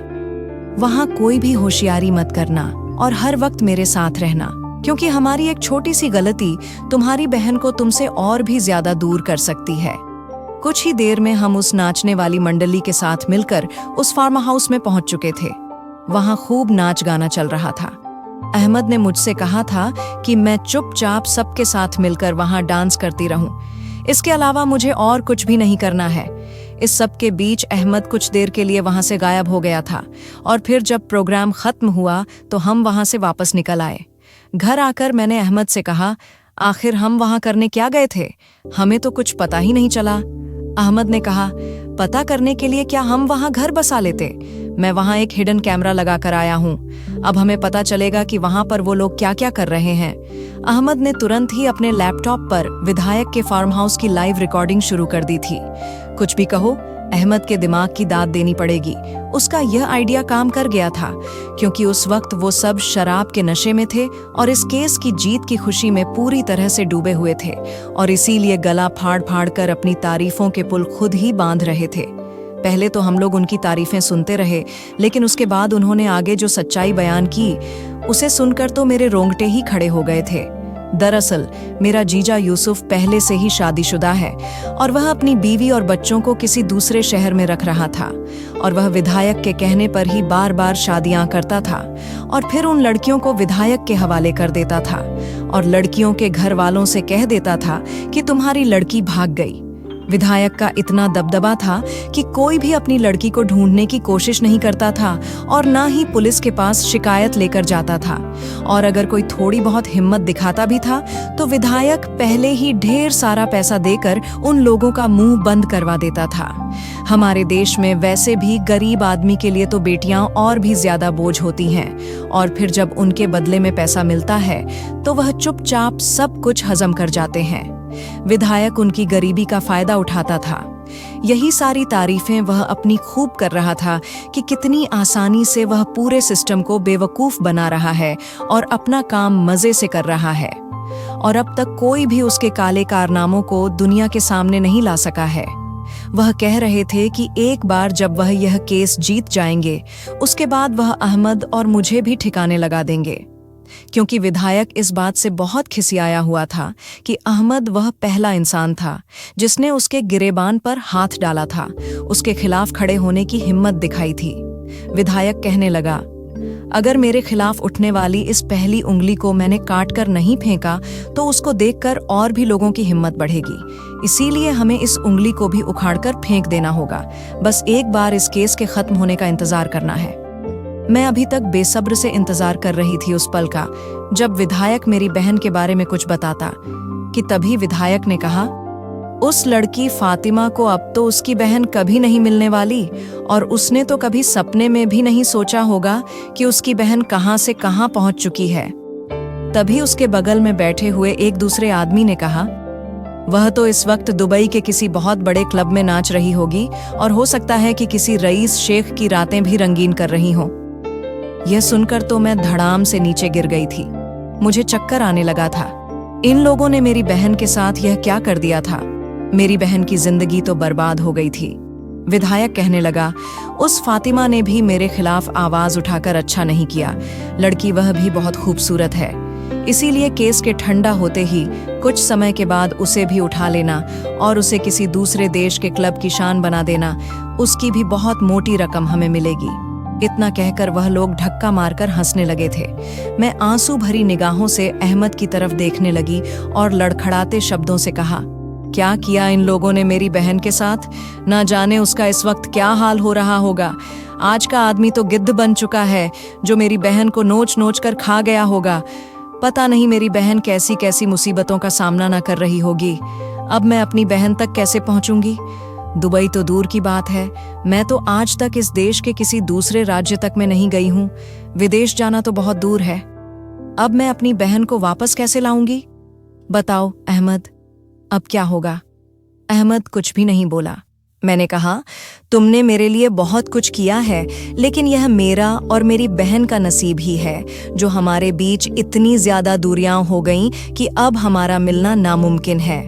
वहां कोई भी होशियारी मत करना और हर वक्त मेरे साथ रहना, क्योंकि हमारी एक छोटी सी गलती तुम्हारी बहन को तुमसे और भी ज्यादा दूर कर सकती है। कुछ ही देर में हम उस नाचने वाली मंडली के साथ मिलकर उस फार्म हाउस में पहुंच चुके थे। वहां खूब नाच गाना चल रहा था। अहमद ने मुझसे कहा था कि मैं चुपचाप सबके साथ मिलकर वहां डांस करती रहूं। इसके अलावा मुझे और कुछ भी नहीं करना है। इस सब के बीच अहमद कुछ देर के लिए वहां से गायब हो गया था, और फिर जब प्रोग्राम खत्म हुआ तो हम वहां से वापस निकल आए। घर आकर मैंने अहमद से कहा, आखिर हम वहां करने क्या गए थे? हमें तो कुछ पता ही नहीं चला। अहमद ने कहा, पता करने के लिए क्या हम वहां घर बसा लेते? मैं वहां एक हिडन कैमरा लगा कर आया हूं। अब हमें पता चलेगा कि वहां पर वो लोग क्या क्या कर रहे हैं। अहमद ने तुरंत ही अपने लैपटॉप पर विधायक के फार्म हाउस की लाइव रिकॉर्डिंग शुरू कर दी थी। कुछ भी कहो, अहमद के दिमाग की दाद देनी पड़ेगी। उसका यह आइडिया काम कर गया था, क्योंकि उस वक्त वो सब शराब के नशे में थे और इस केस की जीत की खुशी में पूरी तरह से डूबे हुए थे, और इसीलिए गला फाड़ फाड़ कर अपनी तारीफों के पुल खुद ही बांध रहे थे। पहले तो हम लोग उनकी तारीफें सुनते रहे, लेकिन उसके बाद उन्होंने आगे जो सच्चाई बयान की उसे सुनकर तो मेरे रोंगटे ही खड़े हो गए थे। दरअसल मेरा जीजा यूसुफ पहले से ही शादीशुदा है, और वह अपनी बीवी और बच्चों को किसी दूसरे शहर में रख रहा था, और वह विधायक के कहने पर ही बार बार शादियां करता था और फिर उन लड़कियों को विधायक के हवाले कर देता था, और लड़कियों के घर वालों से कह देता था कि तुम्हारी लड़की भाग गई। विधायक का इतना दबदबा था कि कोई भी अपनी लड़की को ढूंढने की कोशिश नहीं करता था और ना ही पुलिस के पास शिकायत लेकर जाता था। और अगर कोई थोड़ी बहुत हिम्मत दिखाता भी था तो विधायक पहले ही ढेर सारा पैसा देकर उन लोगों का मुंह बंद करवा देता था। हमारे देश में वैसे भी गरीब आदमी के लिए तो बेटियां और भी ज्यादा बोझ होती हैं, और फिर जब उनके बदले में पैसा मिलता है तो वह चुपचाप सब कुछ हजम कर जाते हैं। विधायक उनकी गरीबी का फायदा उठाता था। यही सारी तारीफें वह अपनी खूब कर रहा था कि कितनी आसानी से वह पूरे सिस्टम को बेवकूफ बना रहा है और अपना काम मजे से कर रहा है। और अब तक कोई भी उसके काले कारनामों को दुनिया के सामने नहीं ला सका है। वह कह रहे थे कि एक बार जब वह यह केस जीत जाएंगे, उसके बाद वह अहमद और मुझे भी ठिकाने लगा देंगे। क्योंकि विधायक इस बात से बहुत खिसियाया हुआ था कि अहमद वह पहला इंसान था जिसने उसके गिरेबान पर हाथ डाला था, उसके खिलाफ खड़े होने की हिम्मत दिखाई थी। विधायक कहने लगा, अगर मेरे खिलाफ उठने वाली इस पहली उंगली को मैंने काट कर नहीं फेंका तो उसको देखकर और भी लोगों की हिम्मत बढ़ेगी। इसीलिए हमें इस उंगली को भी उखाड़कर फेंक देना होगा। बस एक बार इस केस के खत्म होने का इंतजार करना है। मैं अभी तक बेसब्र से इंतजार कर रही थी उस पल का जब विधायक मेरी बहन के बारे में कुछ बताता कि तभी विधायक ने कहा, उस लड़की फातिमा को अब तो उसकी बहन कभी नहीं मिलने वाली, और उसने तो कभी सपने में भी नहीं सोचा होगा कि उसकी बहन कहां से कहां पहुंच चुकी है। तभी उसके बगल में बैठे हुए एक दूसरे आदमी ने कहा, वह तो इस वक्त दुबई के किसी बहुत बड़े क्लब में नाच रही होगी और हो सकता है कि किसी रईस शेख की रातें भी रंगीन कर रही हों। यह सुनकर तो मैं धड़ाम से नीचे गिर गई थी। मुझे चक्कर आने लगा था। इन लोगों ने मेरी बहन के साथ यह क्या कर दिया था? मेरी बहन की जिंदगी तो बर्बाद हो गई थी। विधायक कहने लगा, उस फातिमा ने भी मेरे खिलाफ आवाज उठाकर अच्छा नहीं किया। लड़की वह भी बहुत खूबसूरत है, इसीलिए केस के ठंडा होते ही कुछ समय के बाद उसे भी उठा लेना और उसे किसी दूसरे देश के क्लब की शान बना देना। उसकी भी बहुत मोटी रकम हमें मिलेगी। इतना कहकर वह लोग धक्का मारकर हंसने लगे थे। मैं आंसू भरी निगाहों से अहमद की तरफ देखने लगी और लड़खड़ाते शब्दों से कहा, क्या किया इन लोगों ने मेरी बहन के साथ? ना जाने उसका इस वक्त क्या हाल हो रहा होगा। आज का आदमी तो गिद्ध बन चुका है जो मेरी बहन को नोच नोच कर खा गया होगा। पता नहीं मेरी बहन कैसी कैसी मुसीबतों का सामना ना कर रही होगी। अब मैं अपनी बहन तक कैसे पहुंचूंगी? दुबई तो दूर की बात है, मैं तो आज तक इस देश के किसी दूसरे राज्य तक में नहीं गई हूँ। विदेश जाना तो बहुत दूर है। अब मैं अपनी बहन को वापस कैसे लाऊंगी? बताओ अहमद, अब क्या होगा? अहमद कुछ भी नहीं बोला। मैंने कहा, तुमने मेरे लिए बहुत कुछ किया है, लेकिन यह मेरा और मेरी बहन का नसीब ही है जो हमारे बीच इतनी ज्यादा दूरियां हो गईं कि अब हमारा मिलना नामुमकिन है।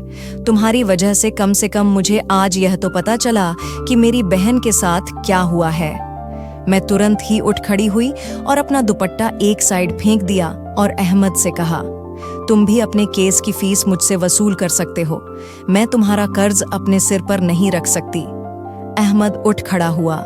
तुम्हारी वजह से कम मुझे आज यह तो पता चला कि मेरी बहन के साथ क्या हुआ है। मैं तुरंत ही उठ खड़ी हुई और अपना दुपट्टा एक साइड फेंक दिया और अहमद से कहा, तुम भी अपने केस की फीस मुझसे वसूल कर सकते हो। मैं तुम्हारा कर्ज अपने सिर पर नहीं रख सकती। अहमद उठ खड़ा हुआ।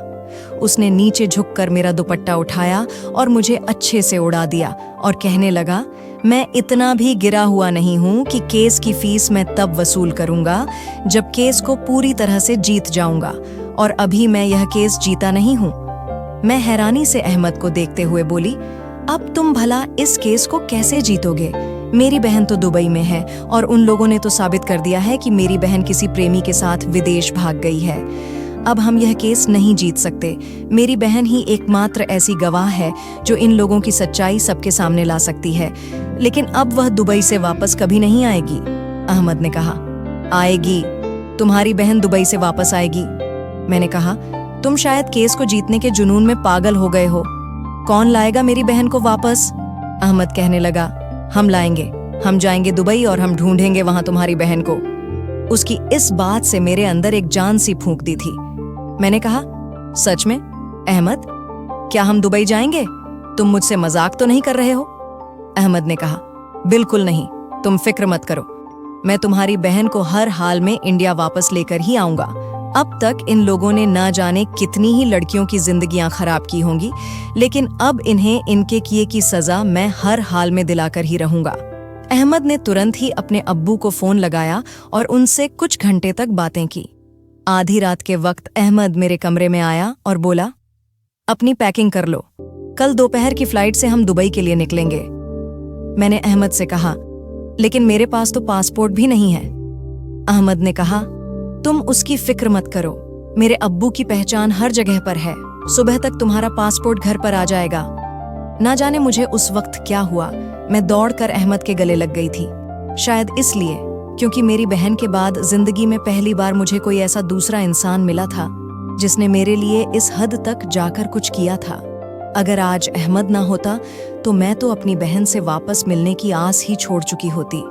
उसने नीचे झुककर मेरा दुपट्टा उठाया और मुझे अच्छे से उड़ा दिया और कहने लगा, मैं इतना भी गिरा हुआ नहीं हूं कि केस की फीस मैं तब वसूल करूंगा जब केस को पूरी तरह से जीत जाऊंगा, और अभी मैं यह केस जीता नहीं हूं। मैं हैरानी से अहमद को देखते हुए बोली, अब तुम भला इस केस को कैसे जीतोगे? मेरी बहन तो दुबई में है और उन लोगों ने तो साबित कर दिया है कि मेरी बहन किसी प्रेमी के साथ विदेश भाग गई है। अब हम यह केस नहीं जीत सकते। मेरी बहन ही एकमात्र ऐसी गवाह है जो इन लोगों की सच्चाई सबके सामने ला सकती है, लेकिन अब वह दुबई से वापस कभी नहीं आएगी। अहमद ने कहा, आएगी, तुम्हारी बहन दुबई से वापस आएगी। मैंने कहा, तुम शायद केस को जीतने के जुनून में पागल हो गए हो। कौन लाएगा मेरी बहन को वापस? अहमद कहने लगा, हम लाएंगे, हम जाएंगे दुबई और हम ढूंढेंगे वहां तुम्हारी बहन को। उसकी इस बात से मेरे अंदर एक जान सी फूंक दी थी। मैंने कहा, सच में अहमद, क्या हम दुबई जाएंगे? तुम मुझसे मजाक तो नहीं कर रहे हो? अहमद ने कहा, बिल्कुल नहीं, तुम फिक्र मत करो, मैं तुम्हारी बहन को हर हाल में इंडिया वापस लेकर ही आऊंगा। अब तक इन लोगों ने ना जाने कितनी ही लड़कियों की जिंदगियां खराब की होंगी, लेकिन अब इन्हें इनके किए की सजा मैं हर हाल में दिलाकर ही रहूंगा। अहमद ने तुरंत ही अपने अब्बू को फोन लगाया और उनसे कुछ घंटे तक बातें की। आधी रात के वक्त अहमद मेरे कमरे में आया और बोला, अपनी पैकिंग कर लो, कल दोपहर की फ्लाइट से हम दुबई के लिए निकलेंगे। मैंने अहमद से कहा, लेकिन मेरे पास तो पासपोर्ट भी नहीं है। अहमद ने कहा, तुम उसकी फिक्र मत करो, मेरे अब्बू की पहचान हर जगह पर है, सुबह तक तुम्हारा पासपोर्ट घर पर आ जाएगा। ना जाने मुझे उस वक्त क्या हुआ, मैं दौड़कर अहमद के गले लग गई थी। शायद इसलिए क्योंकि मेरी बहन के बाद जिंदगी में पहली बार मुझे कोई ऐसा दूसरा इंसान मिला था जिसने मेरे लिए इस हद तक जाकर कुछ किया था। अगर आज अहमद ना होता तो मैं तो अपनी बहन से वापस मिलने की आस ही छोड़ चुकी होती।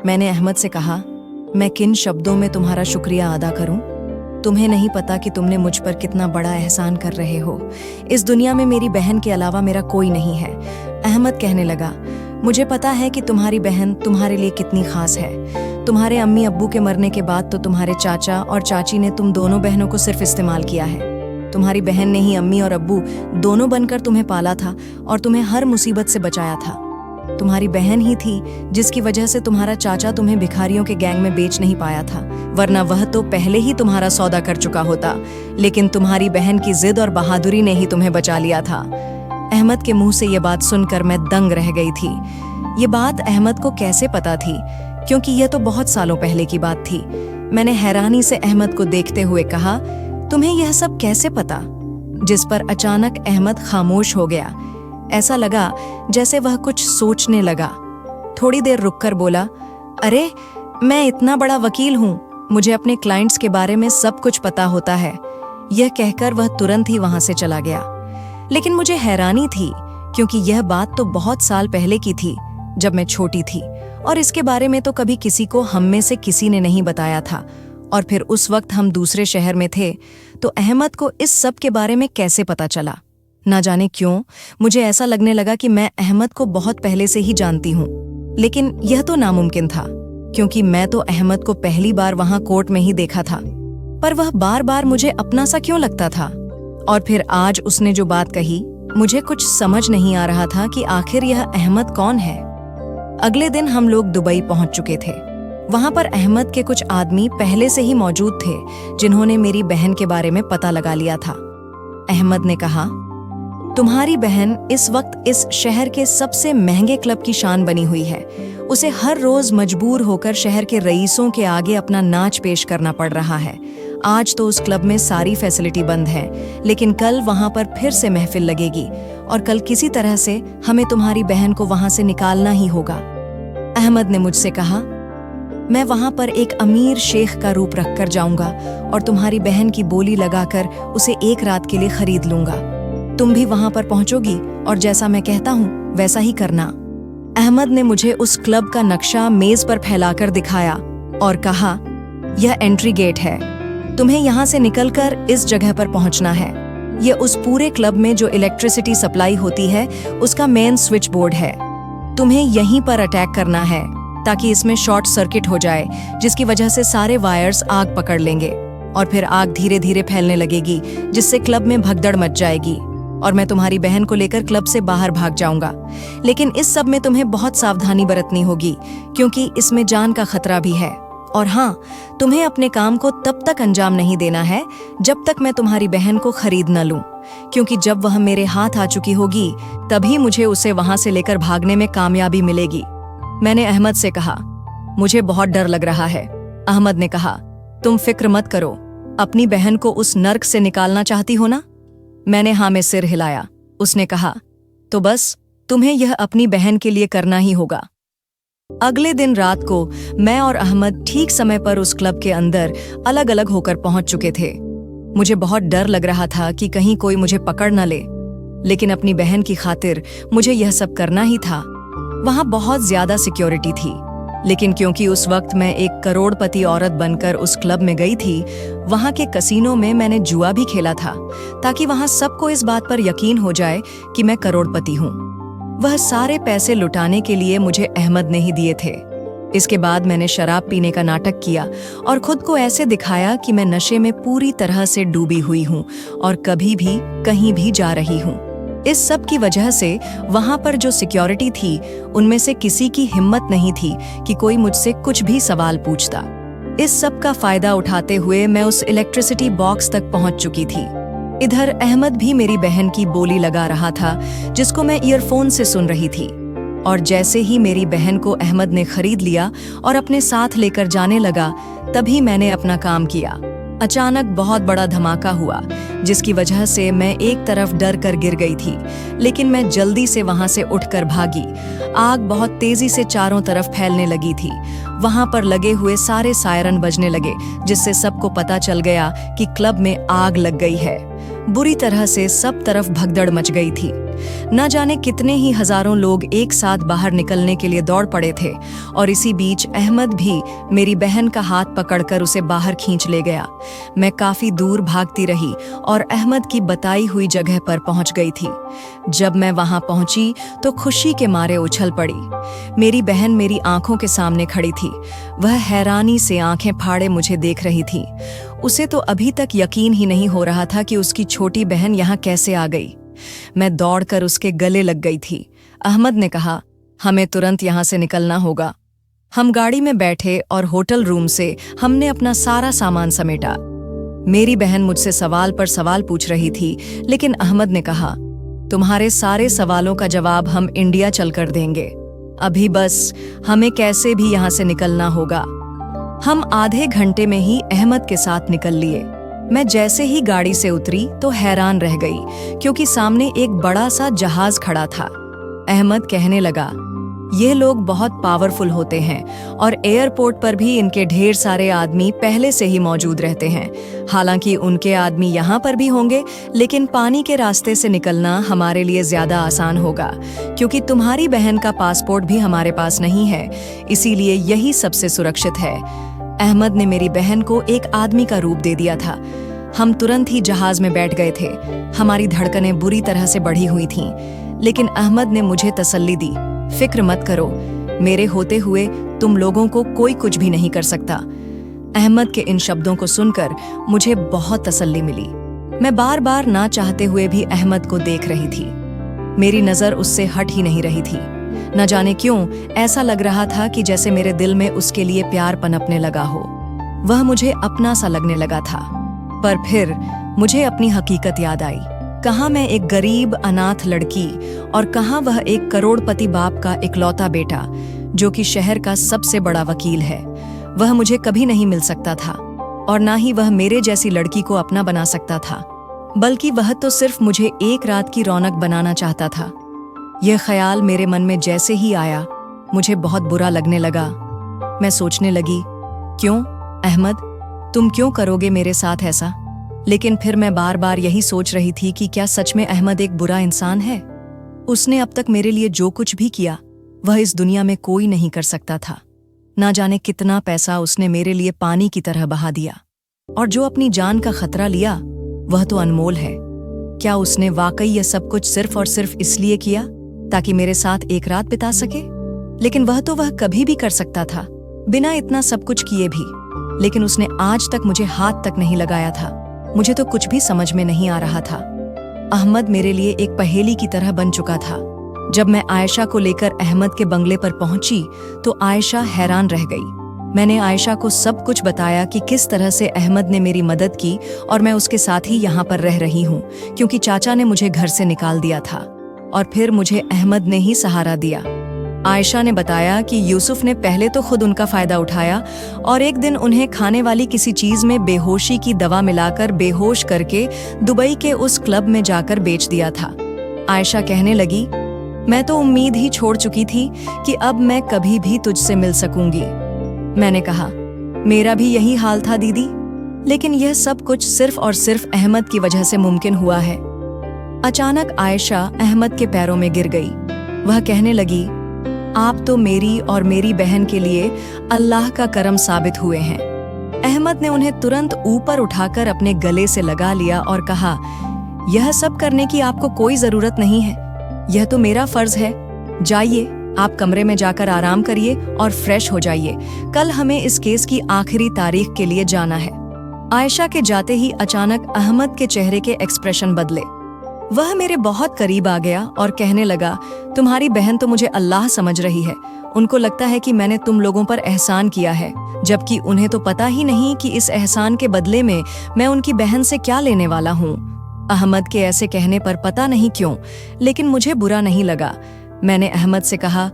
मैंने अहमद से कहा, मैं किन शब्दों में तुम्हारा शुक्रिया अदा करूं? तुम्हें नहीं पता कि तुमने मुझ पर कितना बड़ा एहसान कर रहे हो। इस दुनिया में मेरी बहन के अलावा मेरा कोई नहीं है। अहमद कहने लगा, मुझे पता है कि तुम्हारी बहन तुम्हारे लिए कितनी खास है। तुम्हारे अम्मी अब्बू के मरने के बाद तो तुम्हारे चाचा और चाची ने तुम दोनों बहनों को सिर्फ इस्तेमाल किया है। तुम्हारी बहन ने ही अम्मी और अब्बू दोनों बनकर तुम्हें पाला था और तुम्हें हर मुसीबत से बचाया था। तुम्हारी बहन ही थी जिसकी वजह से तुम्हारा चाचा तुम्हें भिखारियों के गैंग में बेच नहीं पाया था, वरना वह तो पहले ही तुम्हारा सौदा कर चुका होता। लेकिन तुम्हारी बहन की जिद और बहादुरी ने ही तुम्हें बचा लिया था। अहमद के मुंह से ये बात सुनकर मैं दंग रह गई थी। ये बात अहमद को कैसे पता थी, क्योंकि यह तो बहुत सालों पहले की बात थी। मैंने हैरानी से अहमद को देखते हुए कहा, तुम्हें यह सब कैसे पता? जिस पर अचानक अहमद खामोश हो गया। ऐसा लगा जैसे वह कुछ सोचने लगा। थोड़ी देर रुककर बोला, अरे मैं इतना बड़ा वकील हूँ, मुझे अपने क्लाइंट्स के बारे में सब कुछ पता होता है। यह कहकर वह तुरंत ही वहां से चला गया। लेकिन मुझे हैरानी थी, क्योंकि यह बात तो बहुत साल पहले की थी, जब मैं छोटी थी, और इसके बारे में तो कभी किसी को हम में से किसी ने नहीं बताया था। और फिर उस वक्त हम दूसरे शहर में थे, तो अहमद को इस सब के बारे में कैसे पता चला? ना जाने क्यों मुझे ऐसा लगने लगा कि मैं अहमद को बहुत पहले से ही जानती हूँ। लेकिन यह तो नामुमकिन था, क्योंकि मैं तो अहमद को पहली बार वहां कोर्ट में ही देखा था। पर वह बार बार मुझे अपना सा क्यों लगता था? और फिर आज उसने जो बात कही, मुझे कुछ समझ नहीं आ रहा था कि आखिर यह अहमद कौन है। अगले दिन हम लोग दुबई पहुंच चुके थे। वहां पर अहमद के कुछ आदमी पहले से ही मौजूद थे, जिन्होंने मेरी बहन के बारे में पता लगा लिया था। अहमद ने कहा, तुम्हारी बहन इस वक्त इस शहर के सबसे महंगे क्लब की शान बनी हुई है। उसे हर रोज मजबूर होकर शहर के रईसों के आगे अपना नाच पेश करना पड़ रहा है। आज तो उस क्लब में सारी फैसिलिटी बंद है, लेकिन कल वहां पर फिर से महफिल लगेगी और कल किसी तरह से हमें तुम्हारी बहन को वहां से निकालना ही होगा। अहमद ने मुझसे कहा, मैं वहां पर एक अमीर शेख का रूप रखकर जाऊंगा और तुम्हारी बहन की बोली लगाकर उसे एक रात के लिए खरीद लूंगा। तुम भी वहां पर पहुंचोगी और जैसा मैं कहता हूं वैसा ही करना। अहमद ने मुझे उस क्लब का नक्शा मेज पर फैलाकर दिखाया और कहा, यह एंट्री गेट है। तुम्हें यहाँ से निकलकर इस जगह पर पहुंचना है। यह उस पूरे क्लब में जो इलेक्ट्रिसिटी सप्लाई होती है उसका मेन स्विच बोर्ड है। तुम्हें यहीं पर अटैक करना है ताकि इसमें शॉर्ट सर्किट हो जाए, जिसकी वजह से सारे वायर्स आग पकड़ लेंगे और फिर आग धीरे धीरे फैलने लगेगी, जिससे क्लब में भगदड़ मच जाएगी और मैं तुम्हारी बहन को लेकर क्लब से बाहर भाग जाऊंगा। लेकिन इस सब में तुम्हें बहुत सावधानी बरतनी होगी, क्योंकि इसमें जान का खतरा भी है। और हाँ, तुम्हें अपने काम को तब तक अंजाम नहीं देना है जब तक मैं तुम्हारी बहन को खरीद न लूं, क्योंकि जब वह मेरे हाथ आ चुकी होगी तभी मुझे उसे वहां से लेकर भागने में कामयाबी मिलेगी। मैंने अहमद से कहा, मुझे बहुत डर लग रहा है। अहमद ने कहा, तुम फिक्र मत करो, अपनी बहन को उस नर्क से निकालना चाहती हो ना? मैंने हाँ में सिर हिलाया। उसने कहा, तो बस तुम्हें यह अपनी बहन के लिए करना ही होगा। अगले दिन रात को मैं और अहमद ठीक समय पर उस क्लब के अंदर अलग अलग होकर पहुंच चुके थे। मुझे बहुत डर लग रहा था कि कहीं कोई मुझे पकड़ न ले, लेकिन अपनी बहन की खातिर मुझे यह सब करना ही था। वहां बहुत ज्यादा सिक्योरिटी थी, लेकिन क्योंकि उस वक्त मैं एक करोड़पति औरत बनकर उस क्लब में गई थी, वहां के कसीनो में मैंने जुआ भी खेला था, ताकि वहां सबको इस बात पर यकीन हो जाए कि मैं करोड़पति हूं। वह सारे पैसे लुटाने के लिए मुझे अहमद ने ही दिए थे। इसके बाद मैंने शराब पीने का नाटक किया और खुद को ऐसे दिखाया कि मैं नशे में पूरी तरह से डूबी हुई हूं और कभी भी कहीं भी जा रही हूं। इस सब की वजह से वहां पर जो सिक्योरिटी थी उनमें से किसी की हिम्मत नहीं थी कि कोई मुझसे कुछ भी सवाल पूछता। इस सब का फायदा उठाते हुए मैं उस इलेक्ट्रिसिटी बॉक्स तक पहुंच चुकी थी। इधर अहमद भी मेरी बहन की बोली लगा रहा था, जिसको मैं ईयरफोन से सुन रही थी। और जैसे ही मेरी बहन को अहमद ने खरीद लिया और अपने साथ लेकर जाने लगा, तभी मैंने अपना काम किया। अचानक बहुत बड़ा धमाका हुआ, जिसकी वजह से मैं एक तरफ डर कर गिर गई थी, लेकिन मैं जल्दी से वहां से उठकर भागी। आग बहुत तेजी से चारों तरफ फैलने लगी थी। वहां पर लगे हुए सारे सायरन बजने लगे, जिससे सबको पता चल गया कि क्लब में आग लग गई है। बुरी तरह से सब तरफ भगदड़ मच गई थी। न जाने कितने ही हजारों लोग एक साथ बाहर निकलने के लिए दौड़ पड़े थे, और इसी बीच अहमद भी मेरी बहन का हाथ पकड़कर उसे बाहर खींच ले गया। मैं काफी दूर भागती रही और अहमद की बताई हुई जगह पर पहुंच गई थी। जब मैं वहां पहुंची तो खुशी के मारे उछल पड़ी। मेरी बहन मेरी आंखों के सामने खड़ी थी। वह हैरानी से आंखें फाड़े मुझे देख रही थी। उसे तो अभी तक यकीन ही नहीं हो रहा था कि उसकी छोटी बहन यहाँ कैसे आ गई। मैं दौड़कर उसके गले लग गई थी। अहमद ने कहा, हमें तुरंत यहाँ से निकलना होगा। हम गाड़ी में बैठे और होटल रूम से हमने अपना सारा सामान समेटा। मेरी बहन मुझसे सवाल पर सवाल पूछ रही थी, लेकिन अहमद ने कहा, तुम्हारे सारे सवालों का जवाब हम इंडिया चलकर देंगे। अभी बस हमें कैसे भी यहाँ से निकलना होगा। हम आधे घंटे में ही अहमद के साथ निकल लिए। मैं जैसे ही गाड़ी से उतरी तो हैरान रह गई, क्योंकि सामने एक बड़ा सा जहाज खड़ा था। अहमद कहने लगा, ये लोग बहुत पावरफुल होते हैं और एयरपोर्ट पर भी इनके ढेर सारे आदमी पहले से ही मौजूद रहते हैं। हालांकि उनके आदमी यहाँ पर भी होंगे, लेकिन पानी के रास्ते से निकलना हमारे लिए ज्यादा आसान होगा, क्योंकि तुम्हारी बहन का पासपोर्ट भी हमारे पास नहीं है, इसीलिए यही सबसे सुरक्षित है। अहमद ने मेरी बहन को एक आदमी का रूप दे दिया था। हम तुरंत ही जहाज में बैठ गए थे। हमारी धड़कनें बुरी तरह से बढ़ी हुई थीं, लेकिन अहमद ने मुझे तसल्ली दी, फिक्र मत करो, मेरे होते हुए तुम लोगों को कोई कुछ भी नहीं कर सकता। अहमद के इन शब्दों को सुनकर मुझे बहुत तसल्ली मिली। मैं बार बार ना चाहते हुए भी अहमद को देख रही थी। मेरी नजर उससे हट ही नहीं रही थी। न जाने क्यों ऐसा लग रहा था कि जैसे मेरे दिल में उसके लिए प्यार पनपने लगा हो। वह मुझे अपना सा लगने लगा था। पर फिर मुझे अपनी हकीकत याद आई। कहाँ मैं एक गरीब अनाथ लड़की और कहाँ वह एक करोड़पति बाप का इकलौता बेटा, जो कि शहर का सबसे बड़ा वकील है। वह मुझे कभी नहीं मिल सकता था, और ना ही वह मेरे जैसी लड़की को अपना बना सकता था, बल्कि वह तो सिर्फ मुझे एक रात की रौनक बनाना चाहता था। यह ख्याल मेरे मन में जैसे ही आया, मुझे बहुत बुरा लगने लगा। मैं सोचने लगी, क्यों अहमद, तुम क्यों करोगे मेरे साथ ऐसा? लेकिन फिर मैं बार बार यही सोच रही थी कि क्या सच में अहमद एक बुरा इंसान है? उसने अब तक मेरे लिए जो कुछ भी किया, वह इस दुनिया में कोई नहीं कर सकता था। ना जाने कितना पैसा उसने मेरे लिए पानी की तरह बहा दिया, और जो अपनी जान का खतरा लिया, वह तो अनमोल है। क्या उसने वाकई यह सब कुछ सिर्फ और सिर्फ इसलिए किया ताकि मेरे साथ एक रात बिता सके? लेकिन वह कभी भी कर सकता था, बिना इतना सब कुछ किए भी। लेकिन उसने आज तक मुझे हाथ तक नहीं लगाया था। मुझे तो कुछ भी समझ में नहीं आ रहा था। अहमद मेरे लिए एक पहेली की तरह बन चुका था। जब मैं आयशा को लेकर अहमद के बंगले पर पहुंची तो आयशा हैरान रह गई। मैंने आयशा को सब कुछ बताया कि किस तरह से अहमद ने मेरी मदद की, और मैं उसके साथ ही यहाँ पर रह रही हूँ, क्योंकि चाचा ने मुझे घर से निकाल दिया था और फिर मुझे अहमद ने ही सहारा दिया। आयशा ने बताया कि यूसुफ ने पहले तो खुद उनका फायदा उठाया और एक दिन उन्हें खाने वाली किसी चीज में बेहोशी की दवा मिलाकर बेहोश करके दुबई के उस क्लब में जाकर बेच दिया था। आयशा कहने लगी, मैं तो उम्मीद ही छोड़ चुकी थी कि अब मैं कभी भी तुझसे मिल सकूंगी। मैंने कहा, मेरा भी यही हाल था दीदी, लेकिन यह सब कुछ सिर्फ और सिर्फ अहमद की वजह से मुमकिन हुआ है। अचानक आयशा अहमद के पैरों में गिर गई। वह कहने लगी, आप तो मेरी और मेरी बहन के लिए अल्लाह का करम साबित हुए हैं। अहमद ने उन्हें तुरंत ऊपर उठाकर अपने गले से लगा लिया और कहा, यह सब करने की आपको कोई जरूरत नहीं है, यह तो मेरा फर्ज है। जाइए, आप कमरे में जाकर आराम करिए और फ्रेश हो जाइए। कल हमें इस केस की आखिरी तारीख के लिए जाना है। आयशा के जाते ही अचानक अहमद के चेहरे के एक्सप्रेशन बदले। वह मेरे बहुत करीब आ गया और कहने लगा, तुम्हारी बहन तो मुझे अल्लाह समझ रही है। उनको लगता है कि मैंने तुम लोगों पर एहसान किया है, जबकि उन्हें तो पता ही नहीं कि इस एहसान के बदले में मैं उनकी बहन से क्या लेने वाला हूँ। अहमद के ऐसे कहने पर पता नहीं क्यों, लेकिन मुझे बुरा नहीं लगा। मैंने अहमद से कहा,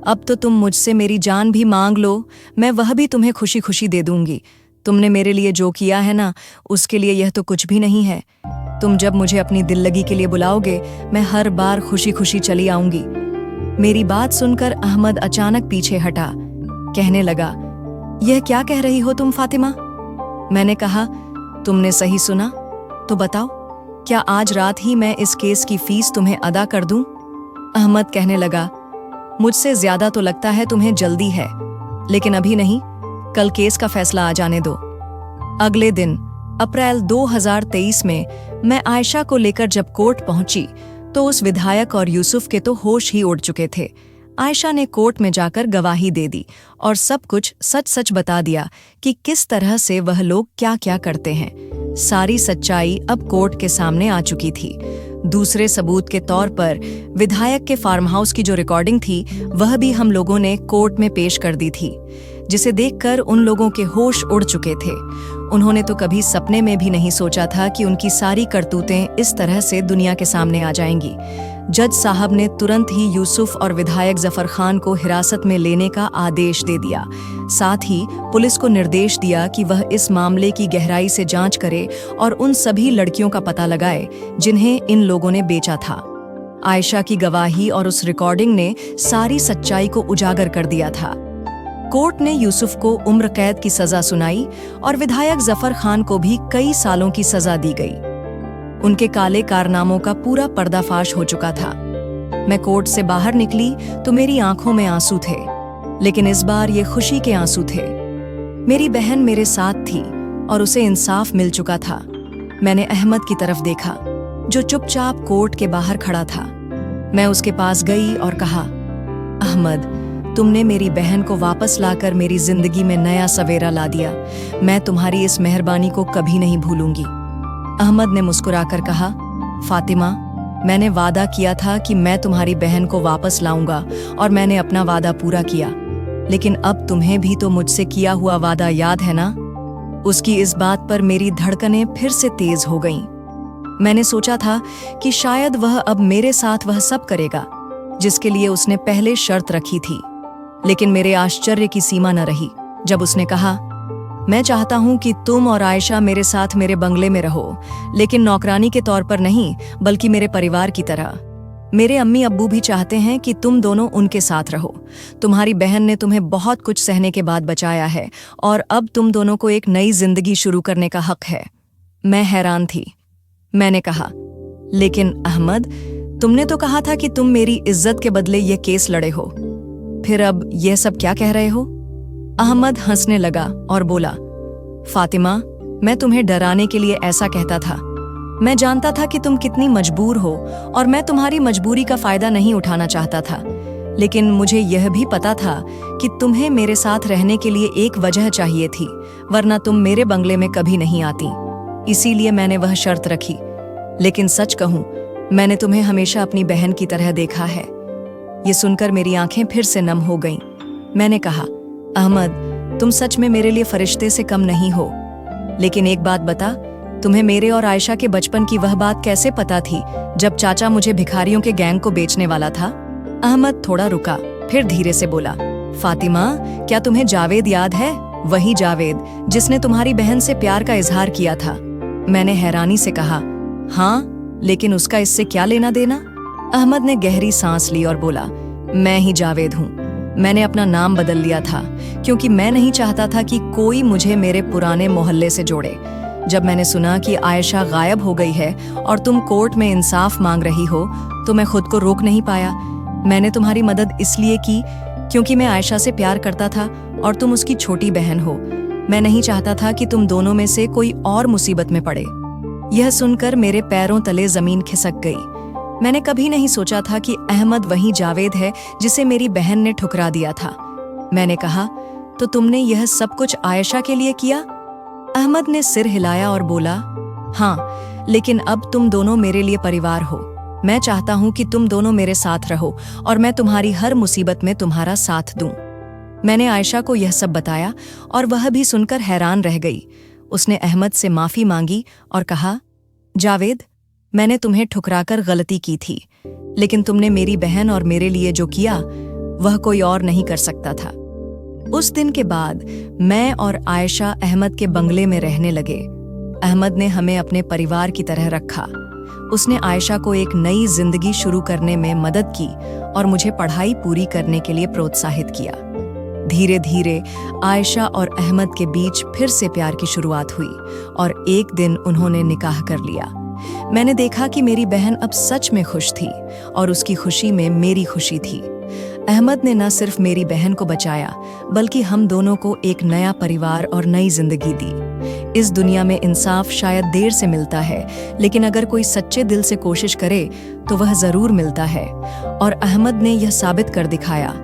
अब तो तुम मुझसे मेरी जान भी मांग लो, मैं वह भी तुम्हें खुशी खुशी दे दूंगी। तुमने मेरे लिए जो किया है ना, उसके लिए यह तो कुछ भी नहीं है। तुम जब मुझे अपनी दिल लगी के लिए बुलाओगे, मैं हर बार खुशी खुशी चली आऊंगी। मेरी बात सुनकर अहमद अचानक पीछे हटा, कहने लगा, यह क्या कह रही हो तुम फातिमा? मैंने कहा, तुमने सही सुना, तो बताओ, क्या आज रात ही मैं इस केस की फीस तुम्हें अदा कर दूं? अहमद कहने लगा, मुझसे ज्यादा तो लगता है तुम्हें जल्दी है, लेकिन अभी नहीं, कल केस का फैसला आ जाने दो। अगले दिन अप्रैल 2023 में मैं आयशा को लेकर जब कोर्ट पहुंची तो उस विधायक और यूसुफ के तो होश ही उड़ चुके थे। आयशा ने कोर्ट में जाकर गवाही दे दी और सब कुछ सच सच बता दिया कि किस तरह से वह लोग क्या क्या करते हैं। सारी सच्चाई अब कोर्ट के सामने आ चुकी थी। दूसरे सबूत के तौर पर विधायक के फार्म हाउस की जो रिकॉर्डिंग थी, वह भी हम लोगों ने कोर्ट में पेश कर दी थी, जिसे देखकर उन लोगों के होश उड़ चुके थे। उन्होंने तो कभी सपने में भी नहीं सोचा था कि उनकी सारी करतूतें इस तरह से दुनिया के सामने आ जाएंगी। जज साहब ने तुरंत ही यूसुफ और विधायक जफर खान को हिरासत में लेने का आदेश दे दिया। साथ ही पुलिस को निर्देश दिया कि वह इस मामले की गहराई से जांच करे और उन सभी लड़कियों का पता लगाए जिन्हें इन लोगों ने बेचा था। आयशा की गवाही और उस रिकॉर्डिंग ने सारी सच्चाई को उजागर कर दिया था। कोर्ट ने यूसुफ को उम्र कैद की सजा सुनाई और विधायक जफर खान को भी कई सालों की सजा दी गई। उनके काले कारनामों का पूरा पर्दाफाश हो चुका था। मैं कोर्ट से बाहर निकली तो मेरी आंखों में आंसू थे, लेकिन इस बार ये खुशी के आंसू थे। मेरी बहन मेरे साथ थी और उसे इंसाफ मिल चुका था। मैंने अहमद की तरफ देखा, जो चुपचाप कोर्ट के बाहर खड़ा था। मैं उसके पास गई और कहा, अहमद, तुमने मेरी बहन को वापस लाकर मेरी जिंदगी में नया सवेरा ला दिया। मैं तुम्हारी इस मेहरबानी को कभी नहीं भूलूंगी। अहमद ने मुस्कुराकर कहा, फातिमा, मैंने वादा किया था कि मैं तुम्हारी बहन को वापस लाऊंगा और मैंने अपना वादा पूरा किया, लेकिन अब तुम्हें भी तो मुझसे किया हुआ वादा याद है ना? उसकी इस बात पर मेरी धड़कनें फिर से तेज हो गईं। मैंने सोचा था कि शायद वह अब मेरे साथ वह सब करेगा जिसके लिए उसने पहले शर्त रखी थी, लेकिन मेरे आश्चर्य की सीमा न रही जब उसने कहा, मैं चाहता हूं कि तुम और आयशा मेरे साथ मेरे बंगले में रहो, लेकिन नौकरानी के तौर पर नहीं, बल्कि मेरे परिवार की तरह। मेरे अम्मी अब्बू भी चाहते हैं कि तुम दोनों उनके साथ रहो। तुम्हारी बहन ने तुम्हें बहुत कुछ सहने के बाद बचाया है और अब तुम दोनों को एक नई जिंदगी शुरू करने का हक है। मैं हैरान थी। मैंने कहा, लेकिन अहमद, तुमने तो कहा था कि तुम मेरी इज्जत के बदले ये केस लड़े हो, फिर अब यह सब क्या कह रहे हो? अहमद हंसने लगा और बोला, फातिमा, मैं तुम्हें डराने के लिए ऐसा कहता था। मैं जानता था कि तुम कितनी मजबूर हो और मैं तुम्हारी मजबूरी का फायदा नहीं उठाना चाहता था, लेकिन मुझे यह भी पता था कि तुम्हें मेरे साथ रहने के लिए एक वजह चाहिए थी, वरना तुम मेरे बंगले में कभी नहीं आती। इसीलिए मैंने वह शर्त रखी। लेकिन सच कहूं, मैंने तुम्हें हमेशा अपनी बहन की तरह देखा है। ये सुनकर मेरी आंखें फिर से नम हो गईं। मैंने कहा, अहमद, तुम सच में मेरे लिए फरिश्ते से कम नहीं हो, लेकिन एक बात बता, तुम्हें मेरे और आयशा के बचपन की वह बात कैसे पता थी जब चाचा मुझे भिखारियों के गैंग को बेचने वाला था? अहमद थोड़ा रुका, फिर धीरे से बोला, फातिमा, क्या तुम्हें जावेद याद है? वही जावेद जिसने तुम्हारी बहन से प्यार का इजहार किया था। मैंने हैरानी से कहा, हाँ, लेकिन उसका इससे क्या लेना देना? अहमद ने गहरी सांस ली और बोला, मैं ही जावेद हूँ। मैंने अपना नाम बदल लिया था क्योंकि मैं नहीं चाहता था कि कोई मुझे मेरे पुराने मोहल्ले से जोड़े। जब मैंने सुना कि आयशा गायब हो गई है और तुम कोर्ट में इंसाफ मांग रही हो, तो मैं खुद को रोक नहीं पाया। मैंने तुम्हारी मदद इसलिए की क्योंकि मैं आयशा से प्यार करता था और तुम उसकी छोटी बहन हो। मैं नहीं चाहता था कि तुम दोनों में से कोई और मुसीबत में पड़े। यह सुनकर मेरे पैरों तले जमीन खिसक गई। मैंने कभी नहीं सोचा था कि अहमद वही जावेद है जिसे मेरी बहन ने ठुकरा दिया था। मैंने कहा, तो तुमने यह सब कुछ आयशा के लिए किया? अहमद ने सिर हिलाया और बोला, हाँ, लेकिन अब तुम दोनों मेरे लिए परिवार हो। मैं चाहता हूं कि तुम दोनों मेरे साथ रहो और मैं तुम्हारी हर मुसीबत में तुम्हारा साथ दूं। मैंने आयशा को यह सब बताया और वह भी सुनकर हैरान रह गई। उसने अहमद से माफ़ी मांगी और कहा, जावेद, मैंने तुम्हें ठुकराकर गलती की थी, लेकिन तुमने मेरी बहन और मेरे लिए जो किया वह कोई और नहीं कर सकता था। उस दिन के बाद मैं और आयशा अहमद के बंगले में रहने लगे। अहमद ने हमें अपने परिवार की तरह रखा। उसने आयशा को एक नई जिंदगी शुरू करने में मदद की और मुझे पढ़ाई पूरी करने के लिए प्रोत्साहित किया। धीरे धीरे आयशा और अहमद के बीच फिर से प्यार की शुरुआत हुई और एक दिन उन्होंने निकाह कर लिया। मैंने देखा कि मेरी बहन अब सच में खुश थी और उसकी खुशी में मेरी खुशी थी। अहमद ने न सिर्फ मेरी बहन को बचाया, बल्कि हम दोनों को एक नया परिवार और नई जिंदगी दी। इस दुनिया में इंसाफ शायद देर से मिलता है, लेकिन अगर कोई सच्चे दिल से कोशिश करे तो वह जरूर मिलता है। और अहमद ने यह साबित कर दिखाया